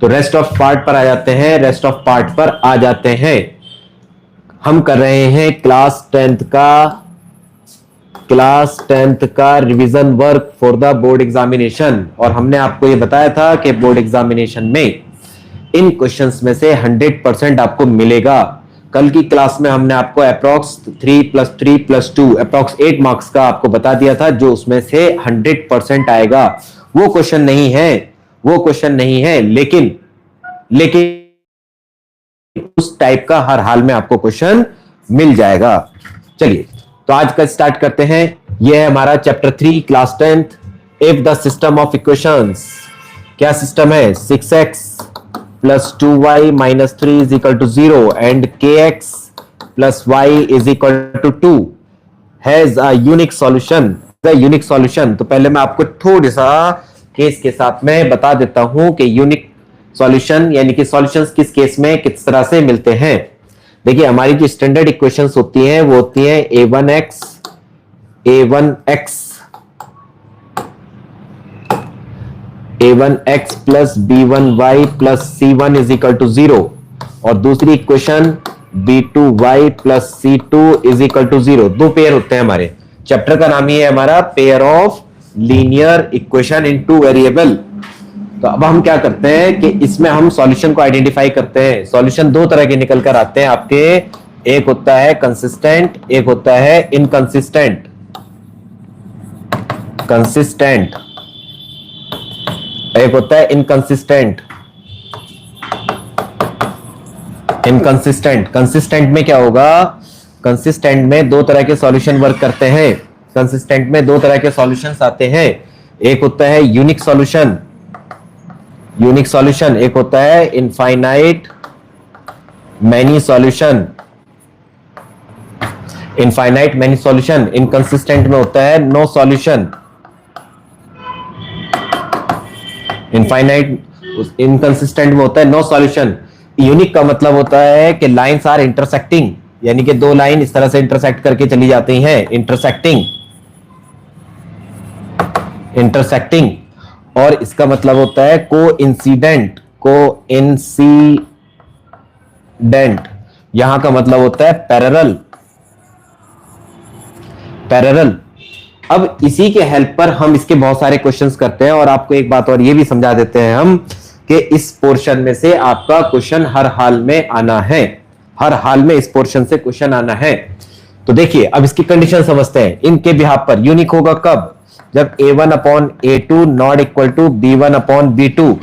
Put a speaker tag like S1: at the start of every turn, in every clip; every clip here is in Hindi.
S1: तो रेस्ट ऑफ पार्ट पर आ जाते हैं, रेस्ट ऑफ पार्ट पर आ जाते हैं। हम कर रहे हैं क्लास टेंथ का revision work for the board examination. और हमने आपको ये बताया था कि बोर्ड एग्जामिनेशन में इन क्वेश्चंस में से 100% आपको मिलेगा। कल की क्लास में हमने आपको अप्रॉक्स 3+3+2 अप्रॉक्स 8 मार्क्स का आपको बता दिया था, जो उसमें से 100% आएगा। वो क्वेश्चन नहीं है, लेकिन उस टाइप का हर हाल में आपको क्वेश्चन मिल जाएगा। चलिए तो आज का स्टार्ट करते हैं। यह है हमारा chapter 3 class 10th, if the system of equations. क्या सिस्टम है? 6x plus 2y minus 3 is equal to 0 and kx plus y is equal to 2 has a unique solution. तो पहले मैं आपको थोड़ा सा केस के साथ में बता देता हूं कि यूनिक सॉल्यूशन यानी कि सॉल्यूशंस किस केस में किस तरह से मिलते हैं। देखिए हमारी जो स्टैंडर्ड इक्वेशंस होती हैं वो होती हैं a1x plus b1y plus c1 is equal to 0 और दूसरी equation b2y plus c2 is equal to 0। दो पेयर होते हैं हमारे। चैप्टर का नाम ही है हमारा pair of linear equation in two variable. तो अब हम क्या करते हैं कि इसमें हम सॉल्यूशन को आइडेंटिफाई करते हैं। सॉल्यूशन दो तरह के निकल कर आते हैं आपके, एक होता है कंसिस्टेंट, एक होता है इनकंसिस्टेंट। एक होता है इनकंसिस्टेंट। कंसिस्टेंट में क्या होगा? कंसिस्टेंट में दो तरह के सॉल्यूशन वर्क करते हैं। कंसिस्टेंट में दो तरह के सॉल्यूशंस आते हैं। एक होता है यूनिक सॉल्यूशन, एक होता है इनफाइनाइट मैनी सॉल्यूशन। इनकंसिस्टेंट में होता है नो सॉल्यूशन। इनकंसिस्टेंट में होता है नो सॉल्यूशन। यूनिक का मतलब होता है कि लाइंस आर इंटरसेक्टिंग, यानी कि दो लाइन इस तरह से इंटरसेक्ट करके चली जाती हैं। इंटरसेक्टिंग। और इसका मतलब होता है कोइंसिडेंट। यहां का मतलब होता है पैरेलल। अब इसी के हेल्प पर हम इसके बहुत सारे क्वेश्चंस करते हैं और आपको एक बात और ये भी समझा देते हैं हम कि इस पोर्शन में से आपका क्वेश्चन हर हाल में आना है। हर हाल में इस पोर्शन से क्वेश्चन आना है। तो देखिए अब इसकी कंडीशन समझते हैं। इनके बिहाफ पर यूनिक होगा कब? जब a1/a2 not equal to b1/b2।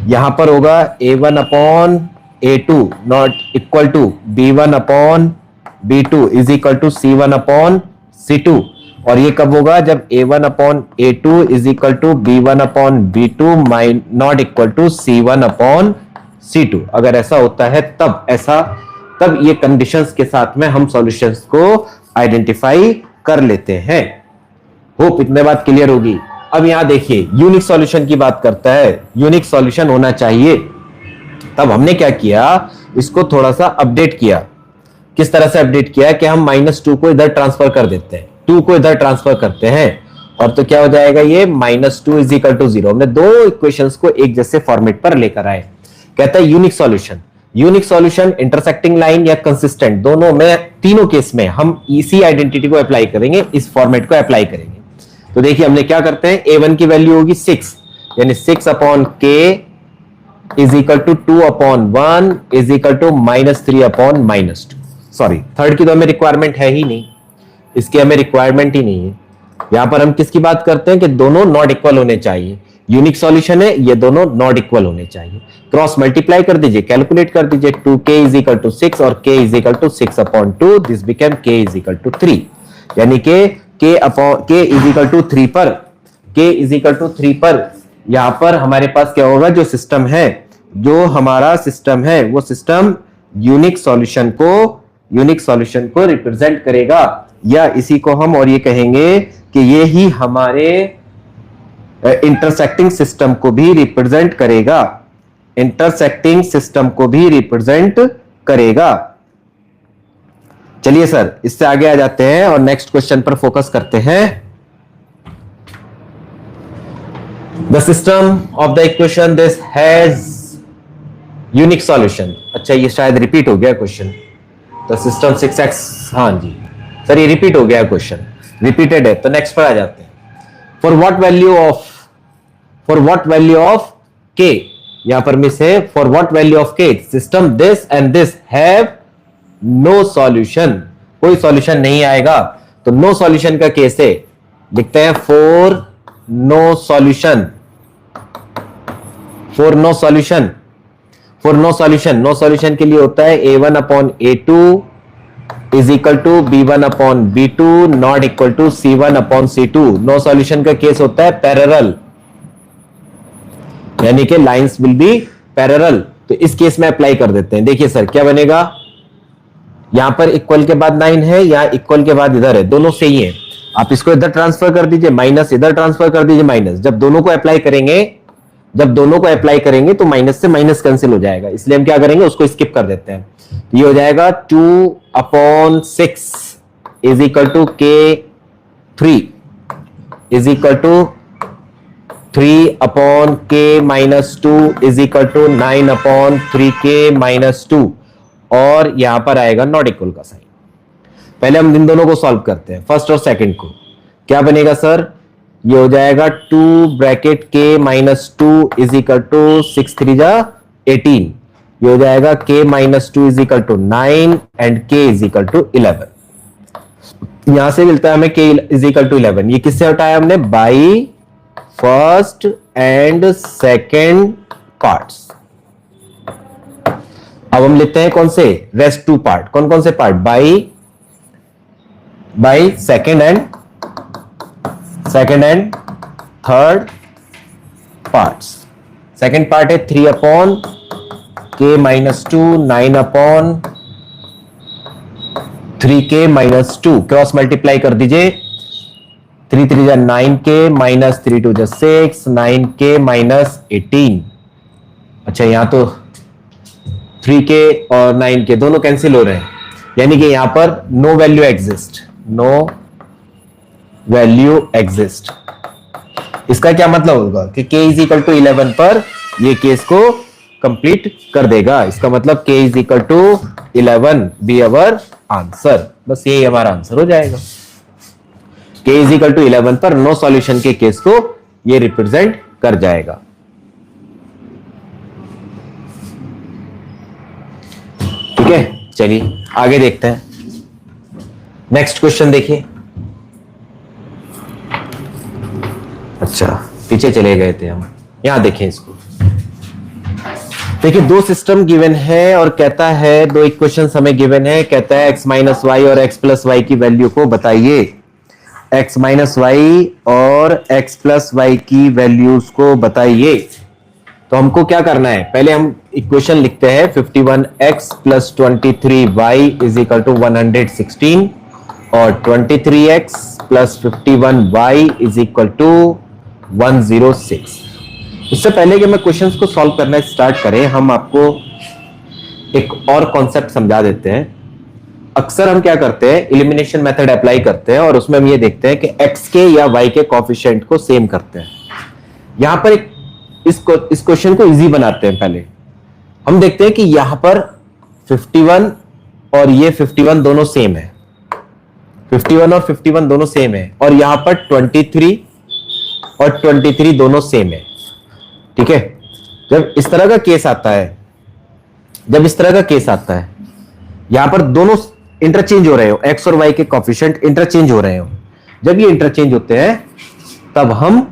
S1: यहां पर होगा a1/a2 not equal to b1/b2 is equal to c1/c2। और ये कब होगा? जब a1/a2 is equal to b1/b2 not equal to c1/c2। अगर ऐसा होता है तब ये कंडीशंस के साथ में हम सॉल्यूशंस को आइडेंटिफाई कर लेते हैं। होप इतने बात क्लियर होगी। अब यहां देखिए यूनिक सॉल्यूशन की बात करता है। यूनिक सॉल्यूशन होना चाहिए। तब हमने क्या किया? इसको थोड़ा सा अपडेट किया। किस तरह से अपडेट किया कि हम -2 को इधर ट्रांसफर कर देते हैं, 2 को इधर ट्रांसफर करते हैं और तो क्या हो जाएगा? ये -2 इज इक्वल टू 0। हमने दो इक्वेशंस को एक जैसे फॉर्मेट पर लेकर आए। कहता है यूनिक सॉल्यूशन इंटरसेक्टिंग लाइन या कंसिस्टेंट, दोनों में तीनों केस में हम इसी आइडेंटिटी को अप्लाई करेंगे, इस फॉर्मेट को अप्लाई करेंगे। तो देखिए हमने क्या करते हैं, a1 की वैल्यू होगी 6, यानी 6/k is equal to 2/1 is equal to -3/-2। Sorry, third की तो हमें रिक्वायरमेंट है ही नहीं, इसकी हमें रिक्वायरमेंट ही नहीं है। यहां पर हम किसकी बात करते हैं कि दोनों नॉट इक्वल होने चाहिए। यूनिक सॉल्यूशन है, ये दोनों नॉट इक्वल होने चाहिए। क्रॉस मल्टीप्लाई कर दीजिए, कैलकुलेट कर दीजिए। 2k इज इक्वल टू 6 और k is equal to 6/2। This become k is equal to 3, यानी कि k इज इक्वल टू 3 पर यहां पर हमारे पास क्या होगा? जो सिस्टम है, जो हमारा सिस्टम है, वो सिस्टम यूनिक सॉल्यूशन को रिप्रेजेंट करेगा, या इसी को हम और ये कहेंगे कि ये ही हमारे इंटरसेक्टिंग सिस्टम को भी रिप्रेजेंट करेगा। चलिए सर, इससे आगे आ जाते हैं और नेक्स्ट क्वेश्चन पर फोकस करते हैं। The system of the equation this has unique solution. अच्छा ये शायद रिपीट हो गया क्वेश्चन, तो सिस्टम 6x, हाँ जी सर ये रिपीट हो गया क्वेश्चन, रिपीटेड है, तो नेक्स्ट पर आ जाते हैं। For what value of k, यहां पर मिस है, for what value of k system this and this have no solution, कोई सॉल्यूशन नहीं आएगा, तो नो सॉल्यूशन का केस है, लिखते हैं for no solution, for no solution, for no solution, no solution के लिए होता है a1 upon a2 is equal to b1 upon b2 not equal to c1 upon c2। No solution का केस होता है पैरेलल, यानी कि लाइंस विल बी पैरेलल, तो इस केस में अप्लाई कर देते हैं। देखिए सर क्या बनेगा, यहां पर इक्वल के बाद 9 है, यहां इक्वल के बाद इधर है, दोनों सही है, आप इसको इधर ट्रांसफर कर दीजिए, माइनस इधर ट्रांसफर कर दीजिए माइनस, जब दोनों को अप्लाई करेंगे तो माइनस से माइनस कैंसिल हो जाएगा, इसलिए हम क्या करेंगे उसको स्किप कर देते हैं। ये हो जाएगा 2/6 is equal to k3 is equal to 3/k-2 is equal to 9/3k-2, और यहां पर आएगा नॉट इक्वल का साइन। पहले हम इन दोनों को सॉल्व करते हैं, फर्स्ट और सेकंड को। क्या बनेगा सर, ये हो जाएगा 2/k-2 इज इक्वल टू 6 3 जा 18, ये हो जाएगा k-2 is equal to 9 and k is equal to 11। यहां से मिलता है हमें k इज इक्वल टू 11, ये किससे हटाया हमने, by first and second parts. अब हम लेते हैं कौन से, रेस्ट टू पार्ट, कौन कौन से part, by second and third parts. Second part है 3/k-2 9/3k-2, क्रॉस मल्टीप्लाई कर दीजिए, 3 3 जा 9k -3 2 जा 6 9k-18। अच्छा यहां तो 3k और 9k दोनों कैंसिल हो रहे हैं, यानी कि यहां पर नो वैल्यू एग्जिस्ट। इसका क्या मतलब होगा कि k इज इक्वल टू 11 पर ये केस को कंप्लीट कर देगा, इसका मतलब k is equal to 11 be our answer, बस यही हमारा आंसर हो जाएगा। k इज इक्वल टू 11 पर नो सॉल्यूशन के केस को ये रिप्रेजेंट कर जाएगा। ठीक है, चलिए आगे देखते हैं, नेक्स्ट क्वेश्चन देखिए। अच्छा पीछे चले गए थे हम, यहां देखें इसको। देखिए दो सिस्टम गिवन है और कहता है, दो इक्वेशन हमें गिवन है, कहता है x माइनस वाई और x प्लस वाई की वैल्यू को बताइए। x माइनस वाई और x प्लस वाई की वैल्यूज को बताइए। तो हमको क्या करना है, पहले हम इक्वेशन लिखते हैं 51x plus 23y is equal to 116 और 23x plus 51y is equal to 106। इससे पहले कि मैं क्वेश्चंस को सॉल्व करना स्टार्ट करें, हम आपको एक और कॉन्सेप्ट समझा देते हैं। अक्सर हम क्या करते हैं, एलिमिनेशन मेथड अप्लाई करते हैं और उसमें हम ये देखते हैं कि x के या y के कोएफिशिएंट को सेम करते हैं। यहां पर इस क्वेश्चन को इजी बनाते हैं। पहले हम देखते हैं कि यहां पर 51 और ये 51 दोनों सेम है, 51 और 51 दोनों सेम है, और यहां पर 23 और 23 दोनों सेम है। ठीक है, जब इस तरह का केस आता है, यहां पर दोनों इंटरचेंज हो रहे हो, x और y के कोएफिशिएंट इंटरचेंज हो रहे हो, जब ये इंटरचेंज होते हैं तब हम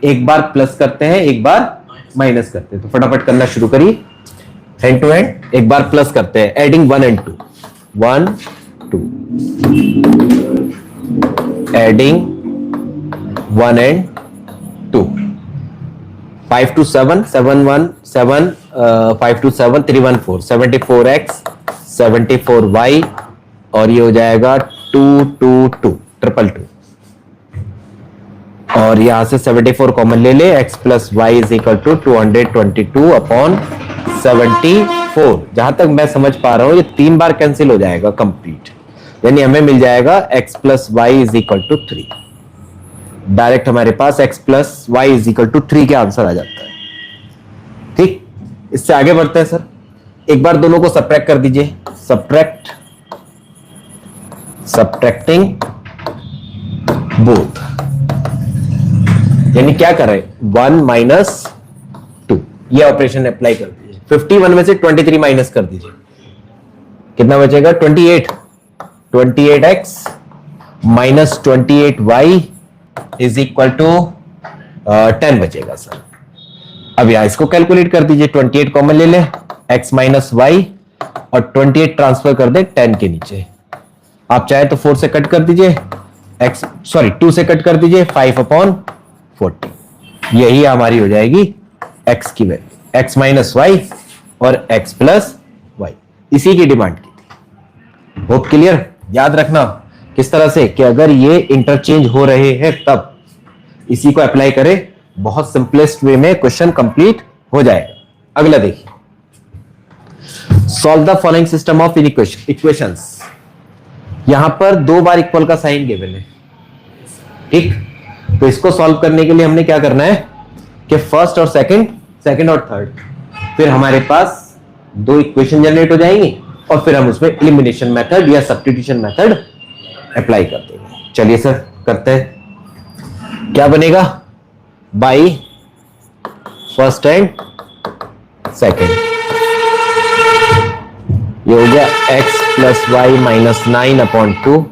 S1: एक बार प्लस करते हैं, एक बार माइनस करते हैं। तो फटाफट करना शुरू करिए, हैंड टू हैंड। एक बार प्लस करते हैं, adding 1 and 2, 1 2, adding 1 and 2, 5 to 7 7 1 7 5 to 7 3 1 4, 74x 74y, और ये हो जाएगा 2 2 2 2 2, और यहां से 74 कॉमन ले ले, x plus y is equal to 222 upon 74। जहां तक मैं समझ पा रहा हूं ये 3 बार कैंसिल हो जाएगा कंप्लीट, यानी हमें मिल जाएगा x plus y is equal to 3। Direct हमारे पास x plus y is equal to 3 के आंसर आ जाता है। ठीक, इससे इससे आगे बढ़ते हैं सर। एक बार दोनों को सब्ट्रैक्ट कर दीजिए, सब्ट्रैक्टिंग बोथ, यानी क्या कर रहे हैं 1 माइनस 2, ये ऑपरेशन अप्लाई कर दीजिए। 51 में से 23 माइनस कर दीजिए, कितना बचेगा 28x minus 28y is equal to 10 बचेगा सर। अब यहां इसको कैलकुलेट कर दीजिए, 28 कॉमन ले ले, x माइनस वाई और 28 ट्रांसफर कर दे 10 के नीचे। आप चाहे तो 4 से कट कर दीजिए, 2 से कट कर दीजिए, 5/40, यही हमारी हो जाएगी x की वैल्यू, x माइनस वाई और x प्लस वाई। इसी की डिमांड की थी। Hope clear? याद रखना किस तरह से कि अगर ये इंटरचेंज हो रहे हैं तब इसी को अप्लाई करें, बहुत सिंपलेस्ट वे में क्वेश्चन कंप्लीट हो जाएगा। अगला देखिए, solve the following system of equations. यहां पर 2 बार इक्वल का साइन गिवन है, ठीक। तो इसको सॉल्व करने के लिए हमने क्या करना है कि फर्स्ट और सेकंड और थर्ड, फिर हमारे पास 2 इक्वेशन जनरेट हो जाएंगी और फिर हम उसमें एलिमिनेशन मेथड या सब्स्टिट्यूशन मेथड अप्लाई कर देंगे। चलिए सर करते हैं। क्या बनेगा, बाई फर्स्ट एंड सेकंड, ये हो गया x plus y minus 9/2,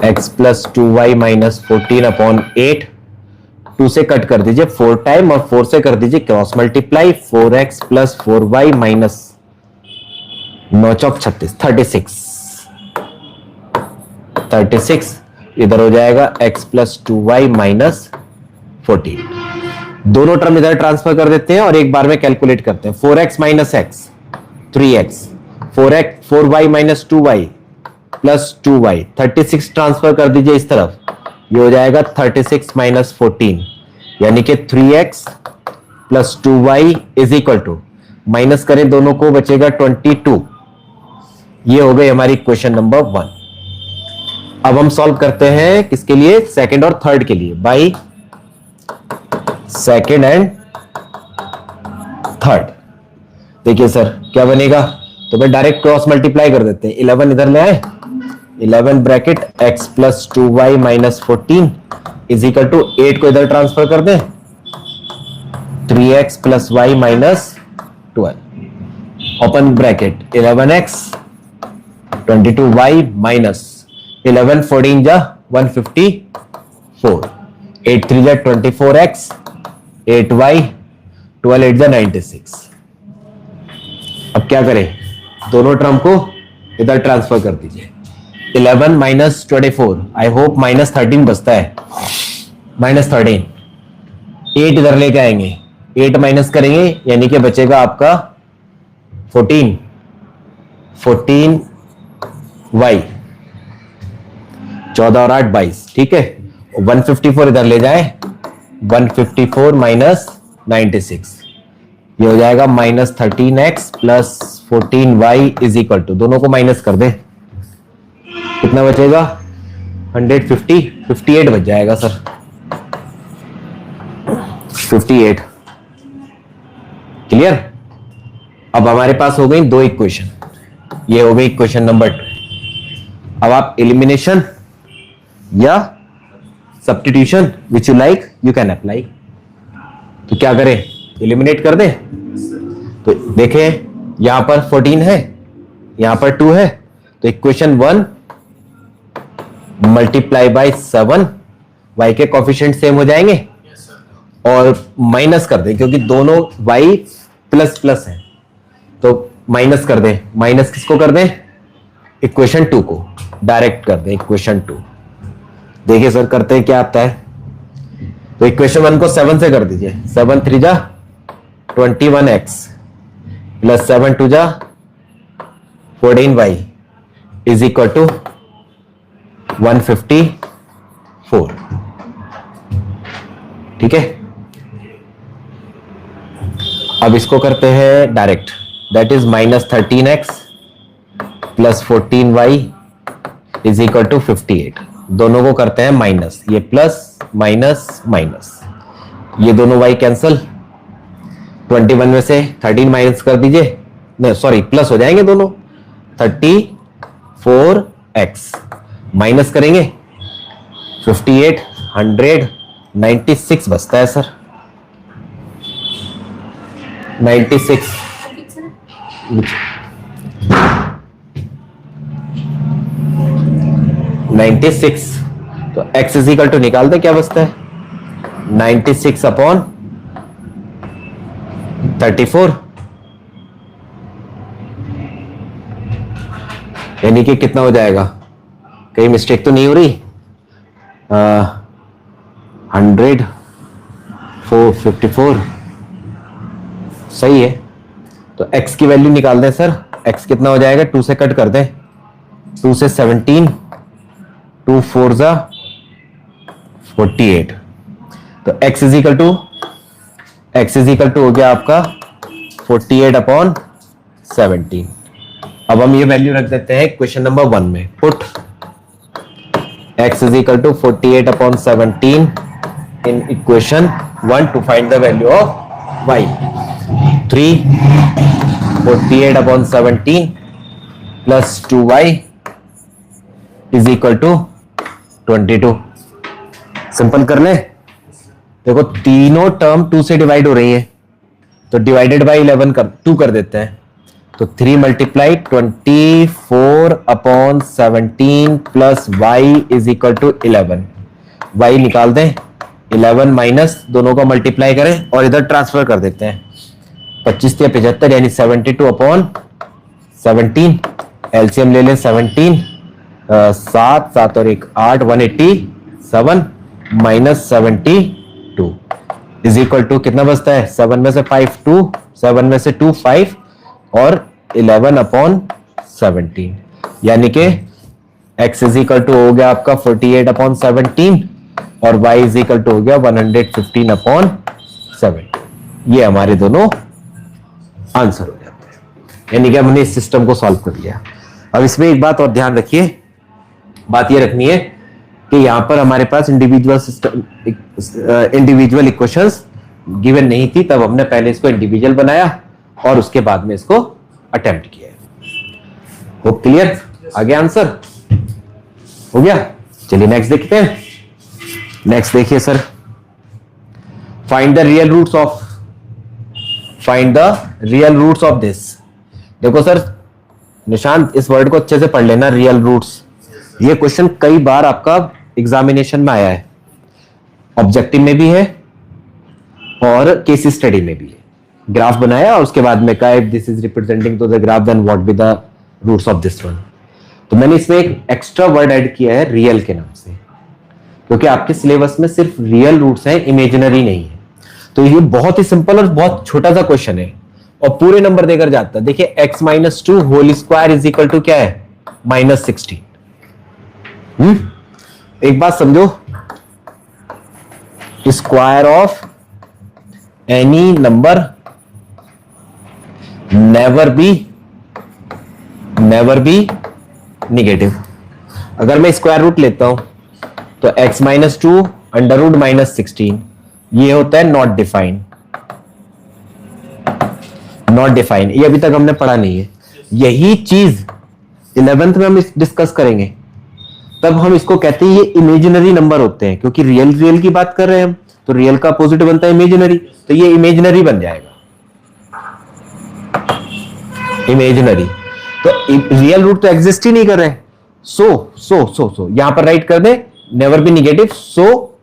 S1: x plus 2y minus 14/8, 2 से कट कर दीजिए 4 टाइम और 4 से कर दीजिए cross multiply, 4x plus 4y minus 9 चौक 36, 36 इधर हो जाएगा x प्लस 2y माइनस 14। दोनों टर्म इधर ट्रांसफर कर देते हैं और एक बार में कैलकुलेट करते हैं। 4x minus x 3x, 4y minus 2y plus 2y, 36 transfer कर दीजिए इस तरफ, ये हो जाएगा 36 माइनस 14, यानी कि 3x plus 2y is equal to, minus करें दोनों को बचेगा 22। ये हो गई हमारी क्वेश्चन नंबर 1। अब हम सॉल्व करते हैं किसके लिए, सेकंड और थर्ड के लिए, बाई सेकंड एंड थर्ड। देखिए सर क्या बनेगा, तो मैं डायरेक्ट क्रॉस मल्टीप्लाई कर देते हैं, 11 इधर ले आए, 11 bracket x plus 2y minus 14 is equal to 8 को इधर ट्रांसफर कर दें, 3x plus y minus 12, open bracket 11x 22y minus 11 14 जा 154, 8 3 जा 24x, 8y, 12 8 जा 96। अब क्या करें, दोनों टर्म को इधर ट्रांसफर कर दीजिए, 11 माइनस 24, आई होप माइनस 13 बचता है, माइनस 13, 8 इधर लेके आएंगे, 8 माइनस करेंगे यानी कि बचेगा आपका 14 y, 14 और 8 22, ठीक है। 154 इधर ले जाए, 154 माइनस 96, ये हो जाएगा minus 13x plus 14y is equal to, दोनों को माइनस कर दे, कितना बचेगा 58 बच जाएगा सर, 58। क्लियर? अब हमारे पास हो गई 2 इक्वेशन, ये हो गई इक्वेशन नंबर 2। अब आप एलिमिनेशन या substitution which you like you can apply. तो क्या करें, एलिमिनेट कर दें। तो देखें यहां पर 14 है, यहां पर 2 है, तो इक्वेशन 1 मल्टीप्लाई बाय 7, y के कोफिशिएंट सेम हो जाएंगे, और माइनस कर दें क्योंकि दोनों y प्लस प्लस है, तो माइनस कर दें। माइनस किसको कर दें, इक्वेशन 2 को डायरेक्ट कर दें, इक्वेशन 2। देखिए सर करते हैं क्या आता है, तो इक्वेशन 1 को 7 से कर दीजिए, 7 3 जा 21x प्लस 7 2 जा 14y इज इक्वल टू 154, ठीक है। अब इसको करते हैं direct, that is minus 13x plus 14y is equal to 58, दोनों को करते हैं माइनस, ये प्लस माइनस माइनस, ये दोनों y कैंसल, 21 में से 13 माइनस कर दीजिए, नहीं सॉरी प्लस हो जाएंगे दोनों, 34x माइनस करेंगे 58, 100, 96 बचता है सर, 96 96। तो x इज इक्वल टू निकाल दे, क्या बचता है 96 अपॉन 34, यानी कि कितना हो जाएगा, कहीं मिस्टेक तो नहीं हो रही, 100 454 सही है। तो x की वैल्यू निकाल दें सर, x कितना हो जाएगा, 2 से कट कर दें, 2 से 17, 2 4 जा 48। तो x इज इक्वल टू हो गया आपका 48 अपॉन 17। अब हम ये वैल्यू रख देते हैं क्वेश्चन नंबर 1 में, put x is equal to 48 upon 17 in equation 1 to find the value of y। 3 48 upon 17 plus 2y is equal to 22। Simple कर ले, देखो तीनों टर्म 2 से डिवाइड हो रही है, तो डिवाइडेड बाई 11 कर 2 कर देते हैं, तो 3 multiply 24 upon 17 plus y is equal to 11। y निकाल दें, 11 माइनस दोनों को मल्टीप्लाई करें और इधर ट्रांसफर कर देते हैं, 25 या 75 यानी 72 अपॉन 17, एलसीएम ले लें 17, 7 7 और 1 8, 187 माइनस 72 इज इक्वल टू कितना बचता है, 7 में से 5 2, 7 में से 2 5 और 11 अपॉन 17, यानी कि x इज इक्वल टू हो गया आपका 48 अपॉन 17 और y इज इक्वल टू हो गया 115 अपॉन 17। ये हमारे दोनों आंसर हो जाते हैं, यानी कि हमने इस सिस्टम को सॉल्व कर लिया। अब इसमें एक बात और ध्यान रखिए, बात ये रखनी है कि यहां पर हमारे पास इंडिविजुअल इक्वेशंस गिवन नहीं थी, तब हमने पहले इसको इंडिविजुअल बनाया और उसके बाद में इसको अटेम्प्ट किया। वो क्लियर, आगे आंसर हो गया। चलिए नेक्स्ट देखते हैं। नेक्स्ट देखिए sir, find the real roots of this. देखो सर निशांत, इस वर्ड को अच्छे से पढ़ लेना, रियल रूट्स। ये क्वेश्चन कई बार आपका एग्जामिनेशन में आया है, ऑब्जेक्टिव में भी है और केस स्टडी में भी है। ग्राफ बनाया और उसके बाद में कहा if this is representing to the graph then what be the roots of this one. तो मैंने इसमें एक एक्स्ट्रा वर्ड ऐड किया है रियल के नाम से, क्योंकि आपके सिलेबस में सिर्फ रियल रूट्स हैं, इमेजिनरी नहीं है। तो ये बहुत ही सिंपल और बहुत छोटा सा क्वेश्चन है और पूरे नंबर देकर जाता है। देखिए x minus 2 whole square is equal to क्या है, -16। एक बात समझो, square of any number never be negative. अगर मैं स्क्वायर रूट लेता हूं तो x माइनस 2 अंडर रूट -16, ये होता है नॉट डिफाइंड। ये अभी तक हमने पढ़ा नहीं है। यही चीज 11th में हम डिस्कस करेंगे, तब हम इसको कहते हैं ये इमेजिनरी नंबर होते हैं, क्योंकि रियल की बात कर रहे हैं हम, तो रियल का अपोजिट बनता है इमेजिनरी, तो ये इमेजिनरी बन जाएगा। इमेजिनरी तो रियल रूट तो एग्जिस्ट ही नहीं कर रहे, सो यहां पर राइट कर दे never be negative, so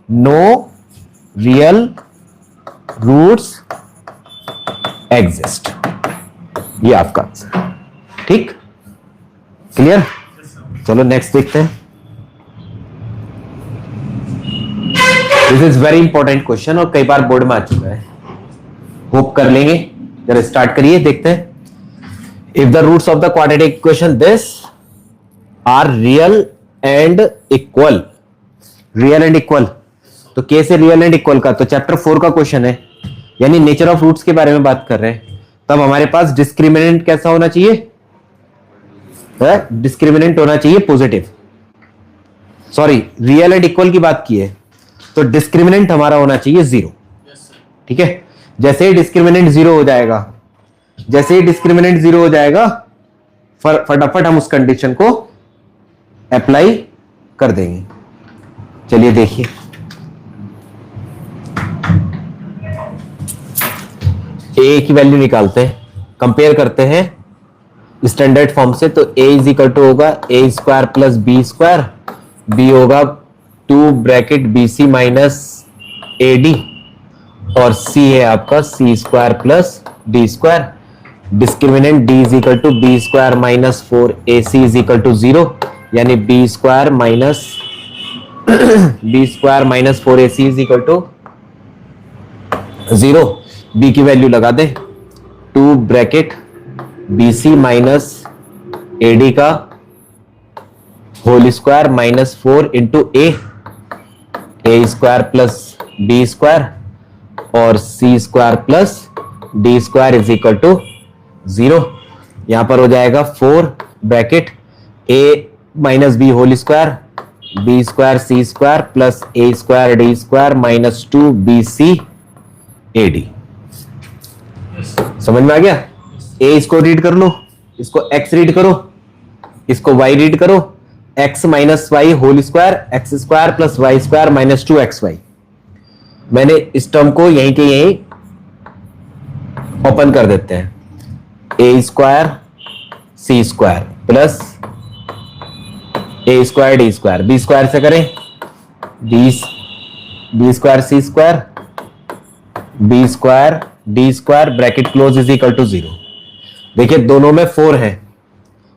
S1: no real roots exist. ये आपका आंसर, ठीक, क्लियर। चलो नेक्स्ट देखते हैं। This is very important question और कई बार बोर्ड में आ चुका है, होप कर लेंगे। जरा स्टार्ट करिए, देखते हैं। If the roots of the quadratic equation this are real and equal, तो कैसे रियल एंड इक्वल का, तो चैप्टर 4 का क्वेश्चन है, यानी नेचर ऑफ रूट्स के बारे में बात कर रहे हैं। तब हमारे पास डिस्क्रिमिनेंट कैसा होना चाहिए, डिस्क्रिमिनेंट होना चाहिए positive. Sorry, real and equal की बात की है तो डिस्क्रिमिनेंट हमारा होना चाहिए 0, ठीक है। जैसे ही डिस्क्रिमिनेंट जीरो हो जाएगा, जैसे ही डिस्क्रिमिनेंट जीरो हो जाएगा, फटाफट हम उस कंडीशन को अप्लाई कर देंगे। चलिए देखिए, ए की वैल्यू निकालते हैं, कंपेयर करते हैं स्टैंडर्ड फॉर्म से। तो ए इज इक्वल टू होगा A square plus B square, B होगा 2 bracket B C minus A D, और सी है आपका C square plus D square. Discriminant D is equal to B square minus 4 A C is equal to 0, यानी B square minus B square minus 4 A C is equal to 0। B की वैल्यू लगा दे, 2 bracket B C minus A D का whole square minus 4 into A square plus B square, और C square plus D square is equal to 0। यहां पर हो जाएगा 4 bracket A minus B whole square, B square C square plus A square D square minus 2 B C A D. समझ में आ गया? ए इसको रीड कर लो, इसको एक्स रीड करो, इसको वाई रीड करो, x minus y whole square, x square plus y square minus 2xy। मैंने इस टर्म को यहीं के यहीं ओपन कर देते हैं, A square C square plus A square D square, B square से करें B square C square, B square D square bracket close is equal to 0। देखिए दोनों में 4 है,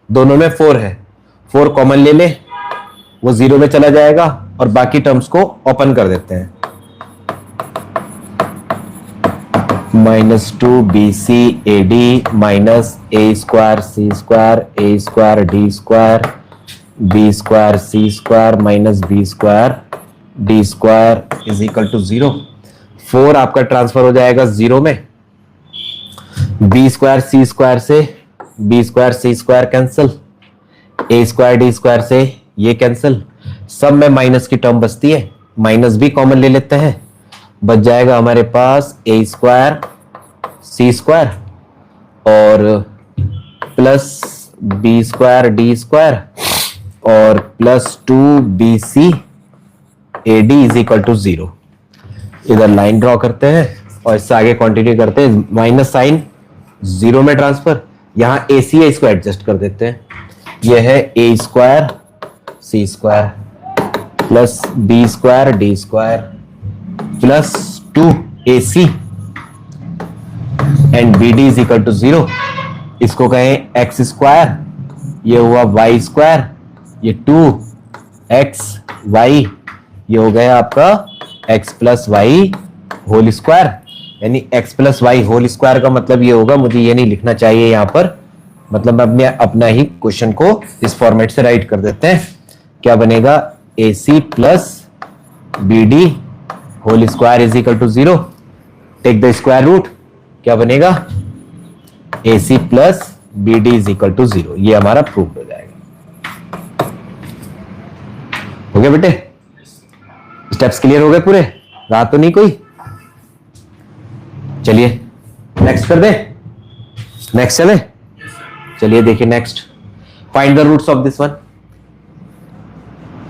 S1: दोनों में 4 है, 4 कॉमन ले ले, वो 0 में चला जाएगा, और बाकी टर्म्स को ओपन कर देते हैं। Minus 2 B C A d minus a square C square a square D square B square C square minus B square D square is equal to 0। 4 आपका ट्रांसफर हो जाएगा 0 में, बी स्क्वायर सी स्क्वायर से b square C square cancel, a square D square से ये कैंसिल, सब में माइनस की टर्म बचती है, माइनस भी कॉमन ले लेते हैं, बच जाएगा हमारे पास ए स्क्वायर सी स्क्वायर और plus B square D square और plus 2 B C A D is equal to 0। इधर लाइन ड्रॉ करते हैं और इससे आगे कंटिन्यू करते हैं, माइनस साइन 0 में ट्रांसफर, यहां ए सी है इसको एडजस्ट कर देते हैं, यह है A square C square plus B square D square plus 2 A C and B D is equal to 0। इसको कहें एक्स स्क्वायर, ये हुआ वाई स्क्वायर, ये 2x y, ये हो गया आपका x plus y whole square, यानी x plus y whole square का मतलब ये होगा, मुझे ये नहीं लिखना चाहिए यहां पर, मतलब मैं अपना ही क्वेश्चन को इस फॉर्मेट से राइट कर देते हैं। क्या बनेगा? A C plus B D whole square is equal to 0, take the square root, क्या बनेगा? A C plus B D is equal to 0। ये हमारा प्रूव हो जाएगा। हो गया बेटे? स्टेप्स क्लियर हो गए पूरे? रहा तो नहीं कोई? चलिए नेक्स्ट कर दे, नेक्स्ट चले, चलिए देखिए next, find the roots of this one.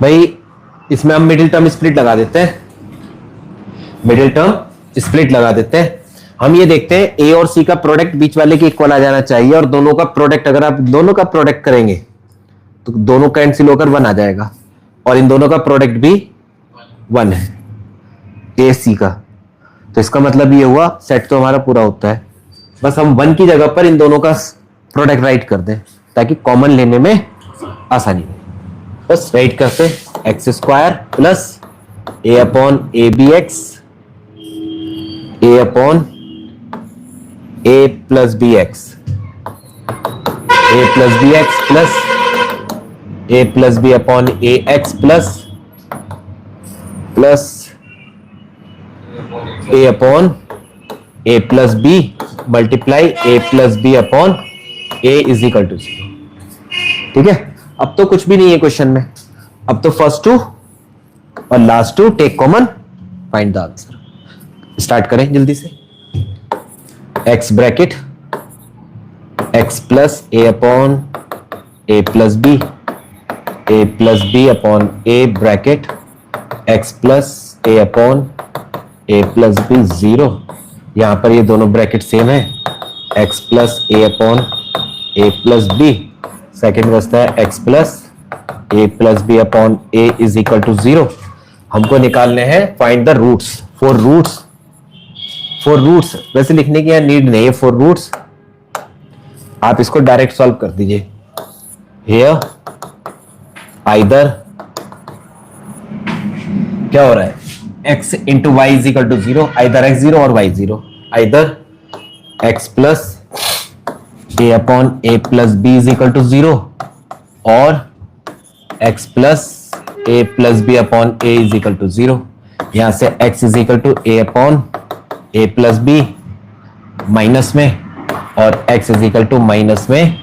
S1: भाई इसमें हम मिडिल टर्म स्प्लिट लगा देते हैं, मिडिल टर्म स्प्लिट लगा देते हैं। हम ये देखते हैं ए और सी का प्रोडक्ट बीच वाले के इक्वल आ जाना चाहिए, और दोनों का प्रोडक्ट, अगर आप दोनों का प्रोडक्ट करेंगे तो दोनों कैंसिल होकर 1 आ जाएगा, और इन दोनों का प्रोडक्ट भी 1 है ए सी का, तो इसका मतलब ये हुआ सेट तो हमारा पूरा होता है। बस हम 1 की जगह पर इन दोनों का प्रोडक्ट राइट कर दें ताकि कॉमन लेने में आसानी हो। बस राइट करते x square plus a upon a b x, a upon a plus b x, a plus b x plus a plus b upon a x plus plus a upon a plus b multiply a plus b upon a is equal to 0। ठीक है, अब तो कुछ भी नहीं है क्वेश्चन में, अब तो फर्स्ट टू और last two take common, find the answer. Start करें जल्दी से। X bracket x plus a upon a plus b upon a bracket x plus a upon a plus b 0। यहां पर ये दोनों ब्रैकेट सेम है, x plus a upon a plus b. Second बचता है x plus a plus b upon a is equal to 0। हमको निकालने हैं find the roots. For roots वैसे लिखने की नीड नहीं है। फॉर रूट्स आप इसको डायरेक्ट सॉल्व कर दीजिए। हियर आइदर क्या हो रहा है, x into y is equal to 0, either x 0 और y 0, either x plus a upon a plus b is equal to 0 और x plus a plus b upon a is equal to 0। यहां से x is equal to a upon a plus b minus में और x is equal to minus में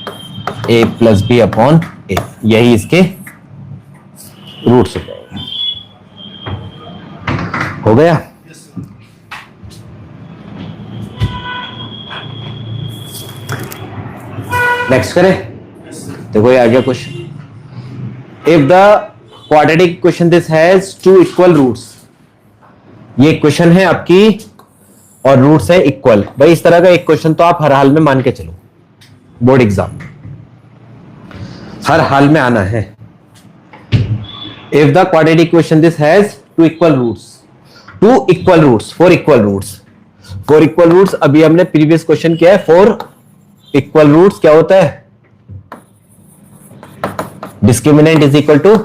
S1: a plus b upon a. यही इसके रूट्स हो जाएंगे। हो गया। नेक्स्ट करें। देखो ये आ गया question. If the quadratic equation this has two equal roots, ये इक्वेशन है आपकी और रूट्स है इक्वल। भाई इस तरह का एक क्वेश्चन तो आप हर हाल में मान के चलो, बोर्ड एग्जाम हर हाल में आना है। If the quadratic equation this has two equal roots, two equal roots, four equal roots, four equal roots. अभी हमने प्रीवियस क्वेश्चन किया है। फोर इक्वल रूट्स क्या होता है, डिस्क्रिमिनेंट इज इक्वल टू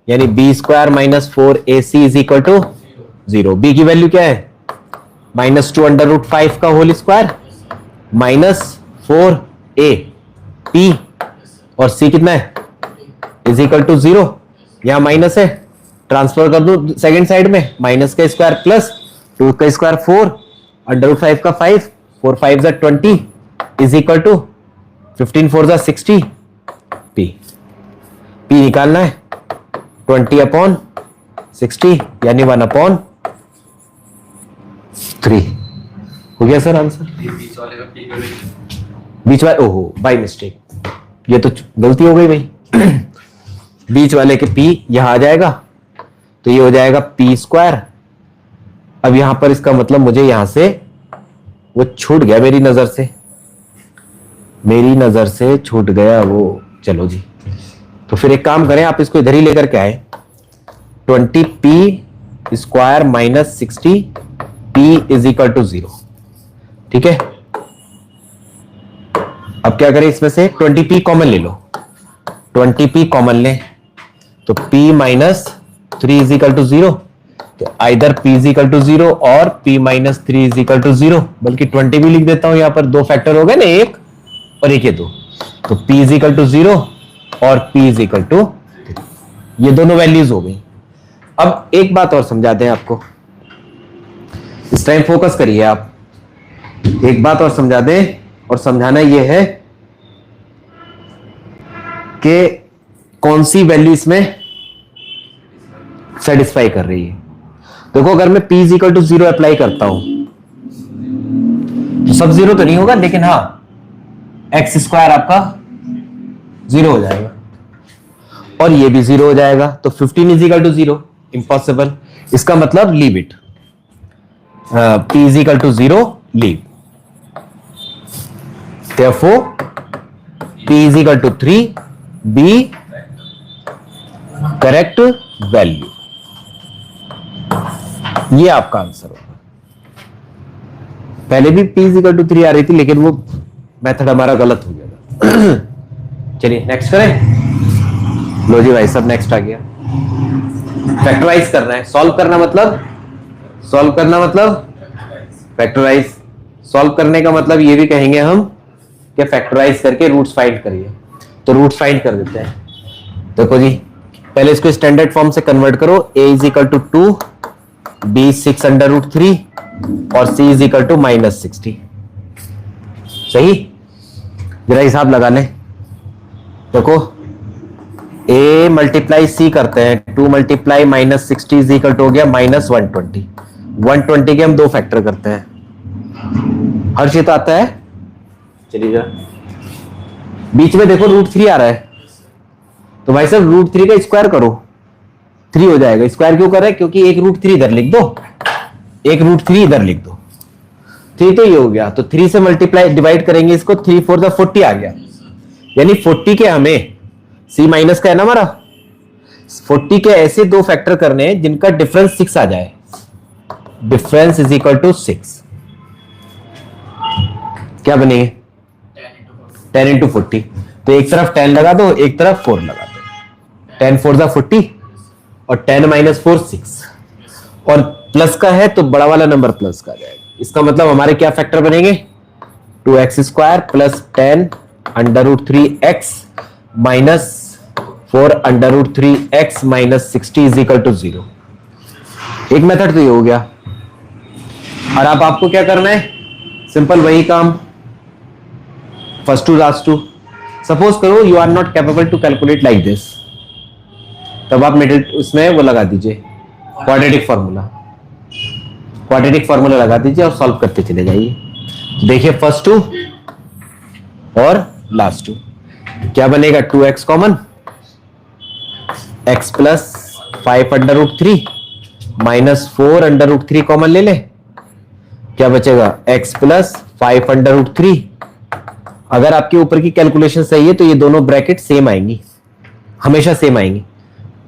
S1: यानी B square minus 4ac is equal to 0। B की वैल्यू क्या है, -2 अंडर रूट 5 का whole square minus 4a p और c कितना है इज इक्वल टू 0। यहां माइनस है, ट्रांसफर कर दो सेकंड साइड में, माइनस का स्क्वायर प्लस 2 का स्क्वायर 4 अंडर रूट 5 का 5, 4 5 जा 20 इज इक्वल टू 15 4 जा 60 p। p निकालना है 20 अपॉन 60 यानी 1 अपॉन 3। हो गया सर आंसर। बीच वाले ओहो बाय मिस्टेक, ये तो गलती हो गई भाई। बीच वाले के p यहां आ जाएगा तो ये हो जाएगा p स्क्वायर। अब यहां पर इसका मतलब मुझे यहां से वो छूट गया मेरी नजर से छूट गया वो। चलो जी, तो फिर एक काम करें, आप इसको इधर ही लेकर के आए। 20p square minus 60 p is equal to 0। ठीक है, अब क्या करें, इसमें से 20p कॉमन ले लो। 20p कॉमन लें तो p minus 3 is equal to 0। तो either p is equal to 0 और p minus 3 is equal to 0, बल्कि 20 भी लिख देता हूं। यहां पर दो फैक्टर हो गए ना, एक और एक, ये दो। तो p इज इक्वल टू 0 और p इज इक्वल टू 3, ये दोनों वैल्यूज हो गई। अब एक बात और समझाते हैं आपको, इस टाइम फोकस करिए आप। एक बात और समझा दें, और समझाना यह है कि कौन सी वैल्यू इसमें सेटिस्फाई कर रही है। देखो, अगर मैं p is equal to 0 apply करता हूं तो सब 0 तो नहीं होगा, लेकिन हाँ एक्स स्क्वायर आपका 0 हो जाएगा और ये भी 0 हो जाएगा। तो 15 इज इक्वल टू 0 इम्पॉसिबल। इसका मतलब leave it, p is equal to 0 leave. Therefore, p is equal to 3, b correct value. ये आपका आंसर होगा। पहले भी p is equal to 3 आ रही थी, लेकिन वो मेथड हमारा गलत हो गया। चलिए नेक्स्ट करें। लो जी भाई सब नेक्स्ट आ गया। फैक्टराइज करना है, सॉल्व करना मतलब फैक्टराइज। सॉल्व करने का मतलब ये भी कहेंगे हम कि फैक्टराइज करके रूट्स फाइंड करिए। तो रूट्स फाइंड कर देते हैं। देखो जी, पहले इसको स्टैंडर्ड फॉर्म से कन्वर्ट करो। a is equal to 2, b 6 under root 3 और c is equal to minus 60। सही, जरा हिसाब लगा लें। देखो a मल्टीप्लाई c करते हैं, 2 multiply minus 60 is equal to हो गया माइनस 120। 120 के हम दो फैक्टर करते हैं, हर चीज तो आता है। चलिए जरा बीच में देखो √3 आ रहा है, तो भाई साहब √3 का स्क्वायर करो, 3 हो जाएगा। स्क्वायर क्यों कर रहे हैं? क्योंकि एक √3 इधर लिख दो, एक √3 इधर लिख दो। 3 तो ये हो गया, तो 3 से मल्टीप्लाई डिवाइड करेंगे इसको, 3 4 40 आ गया। यानी 40 के हमें C माइनस का है ना हमारा, 40 के ऐसे दो फैक्टर करने हैं जिनका डिफरेंस 6 आ जाए। Difference is equal to 6। क्या बनेंगे? 10 इंटू 40। तो एक तरफ 10 लगा दो, एक तरफ 4 लगा दो। 10 4 40 और 10 माइनस 4 6, और प्लस का है तो बड़ा वाला नंबर प्लस का आ जाएगा। इसका मतलब हमारे क्या फैक्टर बनेंगे? 2x square plus 10 √3x minus 4 √3x minus 60 is equal to 0। एक मेथड तो ये हो गया। और अब आपको क्या करना है? सिंपल वही काम, first two last two. Suppose करो you are not capable to calculate like this, तब आप मिडिल उसमें वो लगा दीजिए, क्वाड्रेटिक फॉर्मूला। क्वाड्रेटिक फॉर्मूला लगा दीजिए और सॉल्व करते चले जाइए। देखिए फर्स्ट टू और लास्ट टू क्या बनेगा? 2x common, x plus 5 √3 minus 4 √3 common ले ले, क्या बचेगा? x plus 5 √3। अगर आपके ऊपर की कैलकुलेशन सही है तो ये दोनों ब्रैकेट सेम आएंगी, हमेशा सेम आएंगी।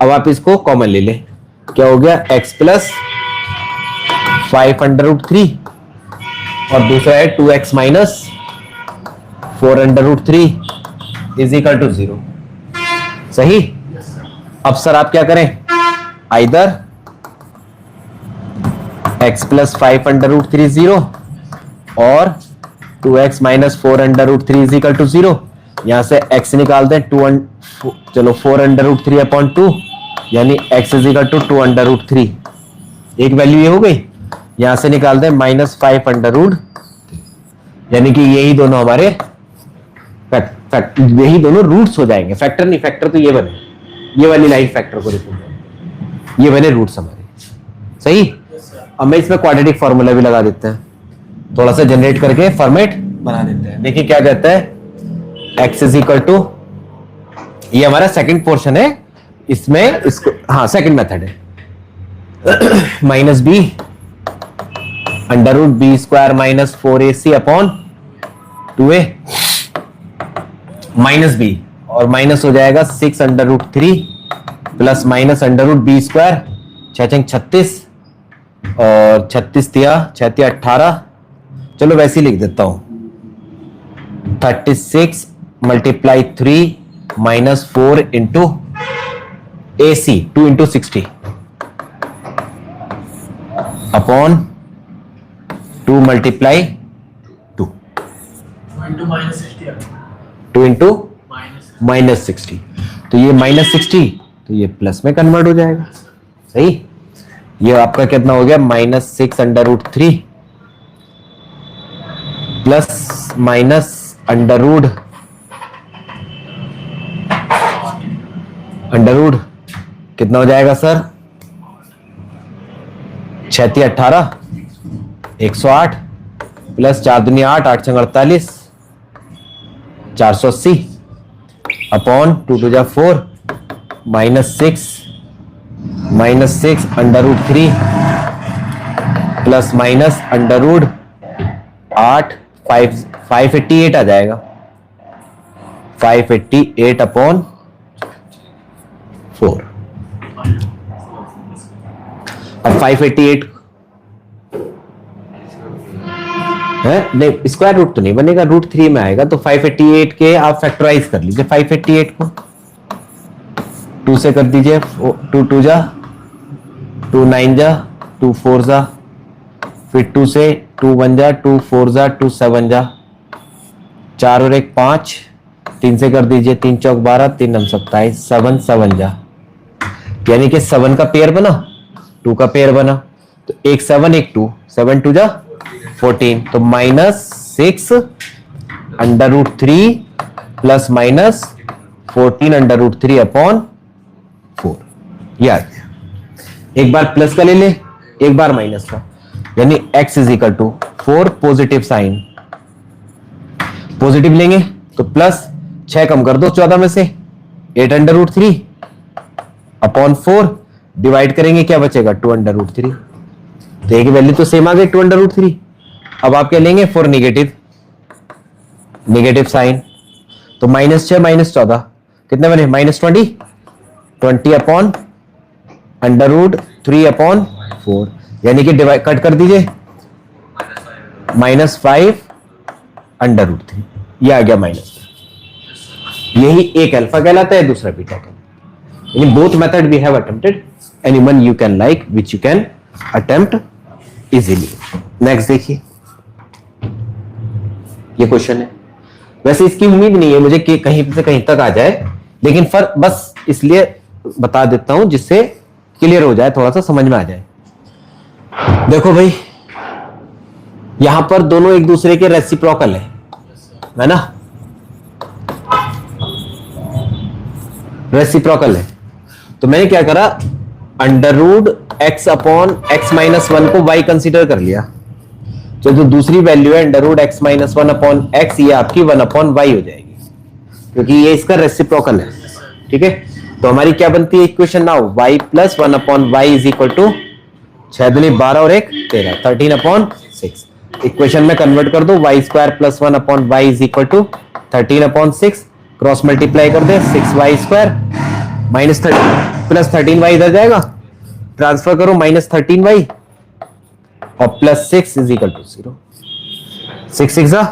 S1: अब आप इसको कॉमन ले ले, क्या हो गया? x प्लस 5 √3 और दूसरा है 2x minus 4 √3 is equal to 0। सही। अब सर आप क्या करें? आइदर x प्लस 5 √3 0 और 2x minus 4 √3 is equal to 0। यहां से x निकाल दें, 4 √3 अपॉन 2, यानी x इज इक्वल टू 2 √3। एक वैल्यू ये हो गई। यहां से निकाल दें माइनस 5 √, यानी कि यही दोनों हमारे यही दोनों रूट्स हो जाएंगे। फैक्टर नहीं, फैक्टर तो ये बने, ये वाली लाइन फैक्टर को रिप्रेजेंट, ये बने रूट्स हमारे। सही। अब मैं इसमें क्वाड्रेटिक फॉर्मूला भी लगा देते हैं, थोड़ा सा जनरेट करके फॉर्मेट बना देते हैं। देखिए क्या कहता है? x इज इक्वल टू, ये हमारा सेकंड पोर्शन है, इसमें इसको, हाँ सेकंड मेथड है, minus b √b square minus 4ac upon 2a minus b, और माइनस हो जाएगा 6 √3 प्लस माइनस √b स्क्वायर, 6 36 और 36 तिया 6 18, चलो वैसे ही लिख देता हूं, 36 multiply 3 minus 4 into AC 2 into 60 upon 2 multiply 2 2 into minus 60। तो ये माइनस 60, तो ये प्लस में कन्वर्ट हो जाएगा। सही। ये आपका कितना हो गया? माइनस 6 √3 प्लस माइनस अंडर कितना हो जाएगा सर? 6 18 108 प्लस 4 दूनी 8 8 छंग 48 480 अपॉन 2 2 जा 4 माइनस 6 √3 प्लस माइनस √ 8 588 आ जाएगा, 588 अपॉन 4। अब 588 है नहीं, स्क्वायर रूट तो नहीं बनेगा, √3 में आएगा। तो 588 के आप फैक्टराइज कर लीजिए। 588 को 2 से कर दीजिए, 2 2 जा 2 9 जा 2 4 जा, फिर 2 से 2 1 जा 2 4 जा 2 7 जा, 4 और 1 5, 3 से कर दीजिए, 3 चौक 12 3 9 27, 7 7 जा, यानी कि 7 का पेयर बना, 2 का पेयर बना, तो एक 7 एक 2, 7 2 जा 14, तो माइनस 6 √3 प्लस माइनस 14 √3 अपॉन 4। यार एक बार प्लस का ले ले, एक बार माइनस का, यानी x is equal to 4 positive sign positive लेंगे तो प्लस 6 कम कर दो 14 में से 8√3 अपॉन 4 डिवाइड करेंगे क्या बचेगा 2√3। तो एक वैल्यू तो सेम आ गई 2√3। अब आप क्या लेंगे फॉर नेगेटिव साइन, तो -6 -14 कितने बने -20, 20 अपॉन √3 अपॉन 4, यानी कि डिवाइड कट कर दीजिए -5 √3, ये आ गया माइनस। यही एक अल्फा कहलाता है, दूसरा बीटा कहलाता है। Both method we have attempted, any one you can like which you can attempt easily. Next देखिए, ये क्वेश्चन है, वैसे इसकी उम्मीद नहीं है मुझे कि कहीं से कहीं तक आ जाए, लेकिन फर्क बस इसलिए बता देता हूं जिससे क्लियर हो जाए, थोड़ा सा समझ में आ जाए। देखो भाई, यहां पर दोनों एक दूसरे के रेसिप्रोकल है ना, रेसिप्रोकल है। तो मैंने क्या करा, √x अपॉन x-1 को y कंसीडर कर लिया, तो जो दूसरी वैल्यू है √x-1 अपॉन x, ये आपकी 1 अपॉन y हो जाएगी, क्योंकि ये इसका रेसिप्रोकल है। ठीक है, तो हमारी क्या बनती है equation now, y plus 1 upon y is equal to 6 दूनी 12 और 1 13, 13 अपॉन 6। इक्वेशन में कन्वर्ट कर दो, y² plus 1 upon y is equal to 13 upon 6, cross multiply कर दे 6y² माइनस 13 प्लस 13y इधर जाएगा, ट्रांसफर करो -13y और प्लस 6 इज इक्वल टू 0, 6 6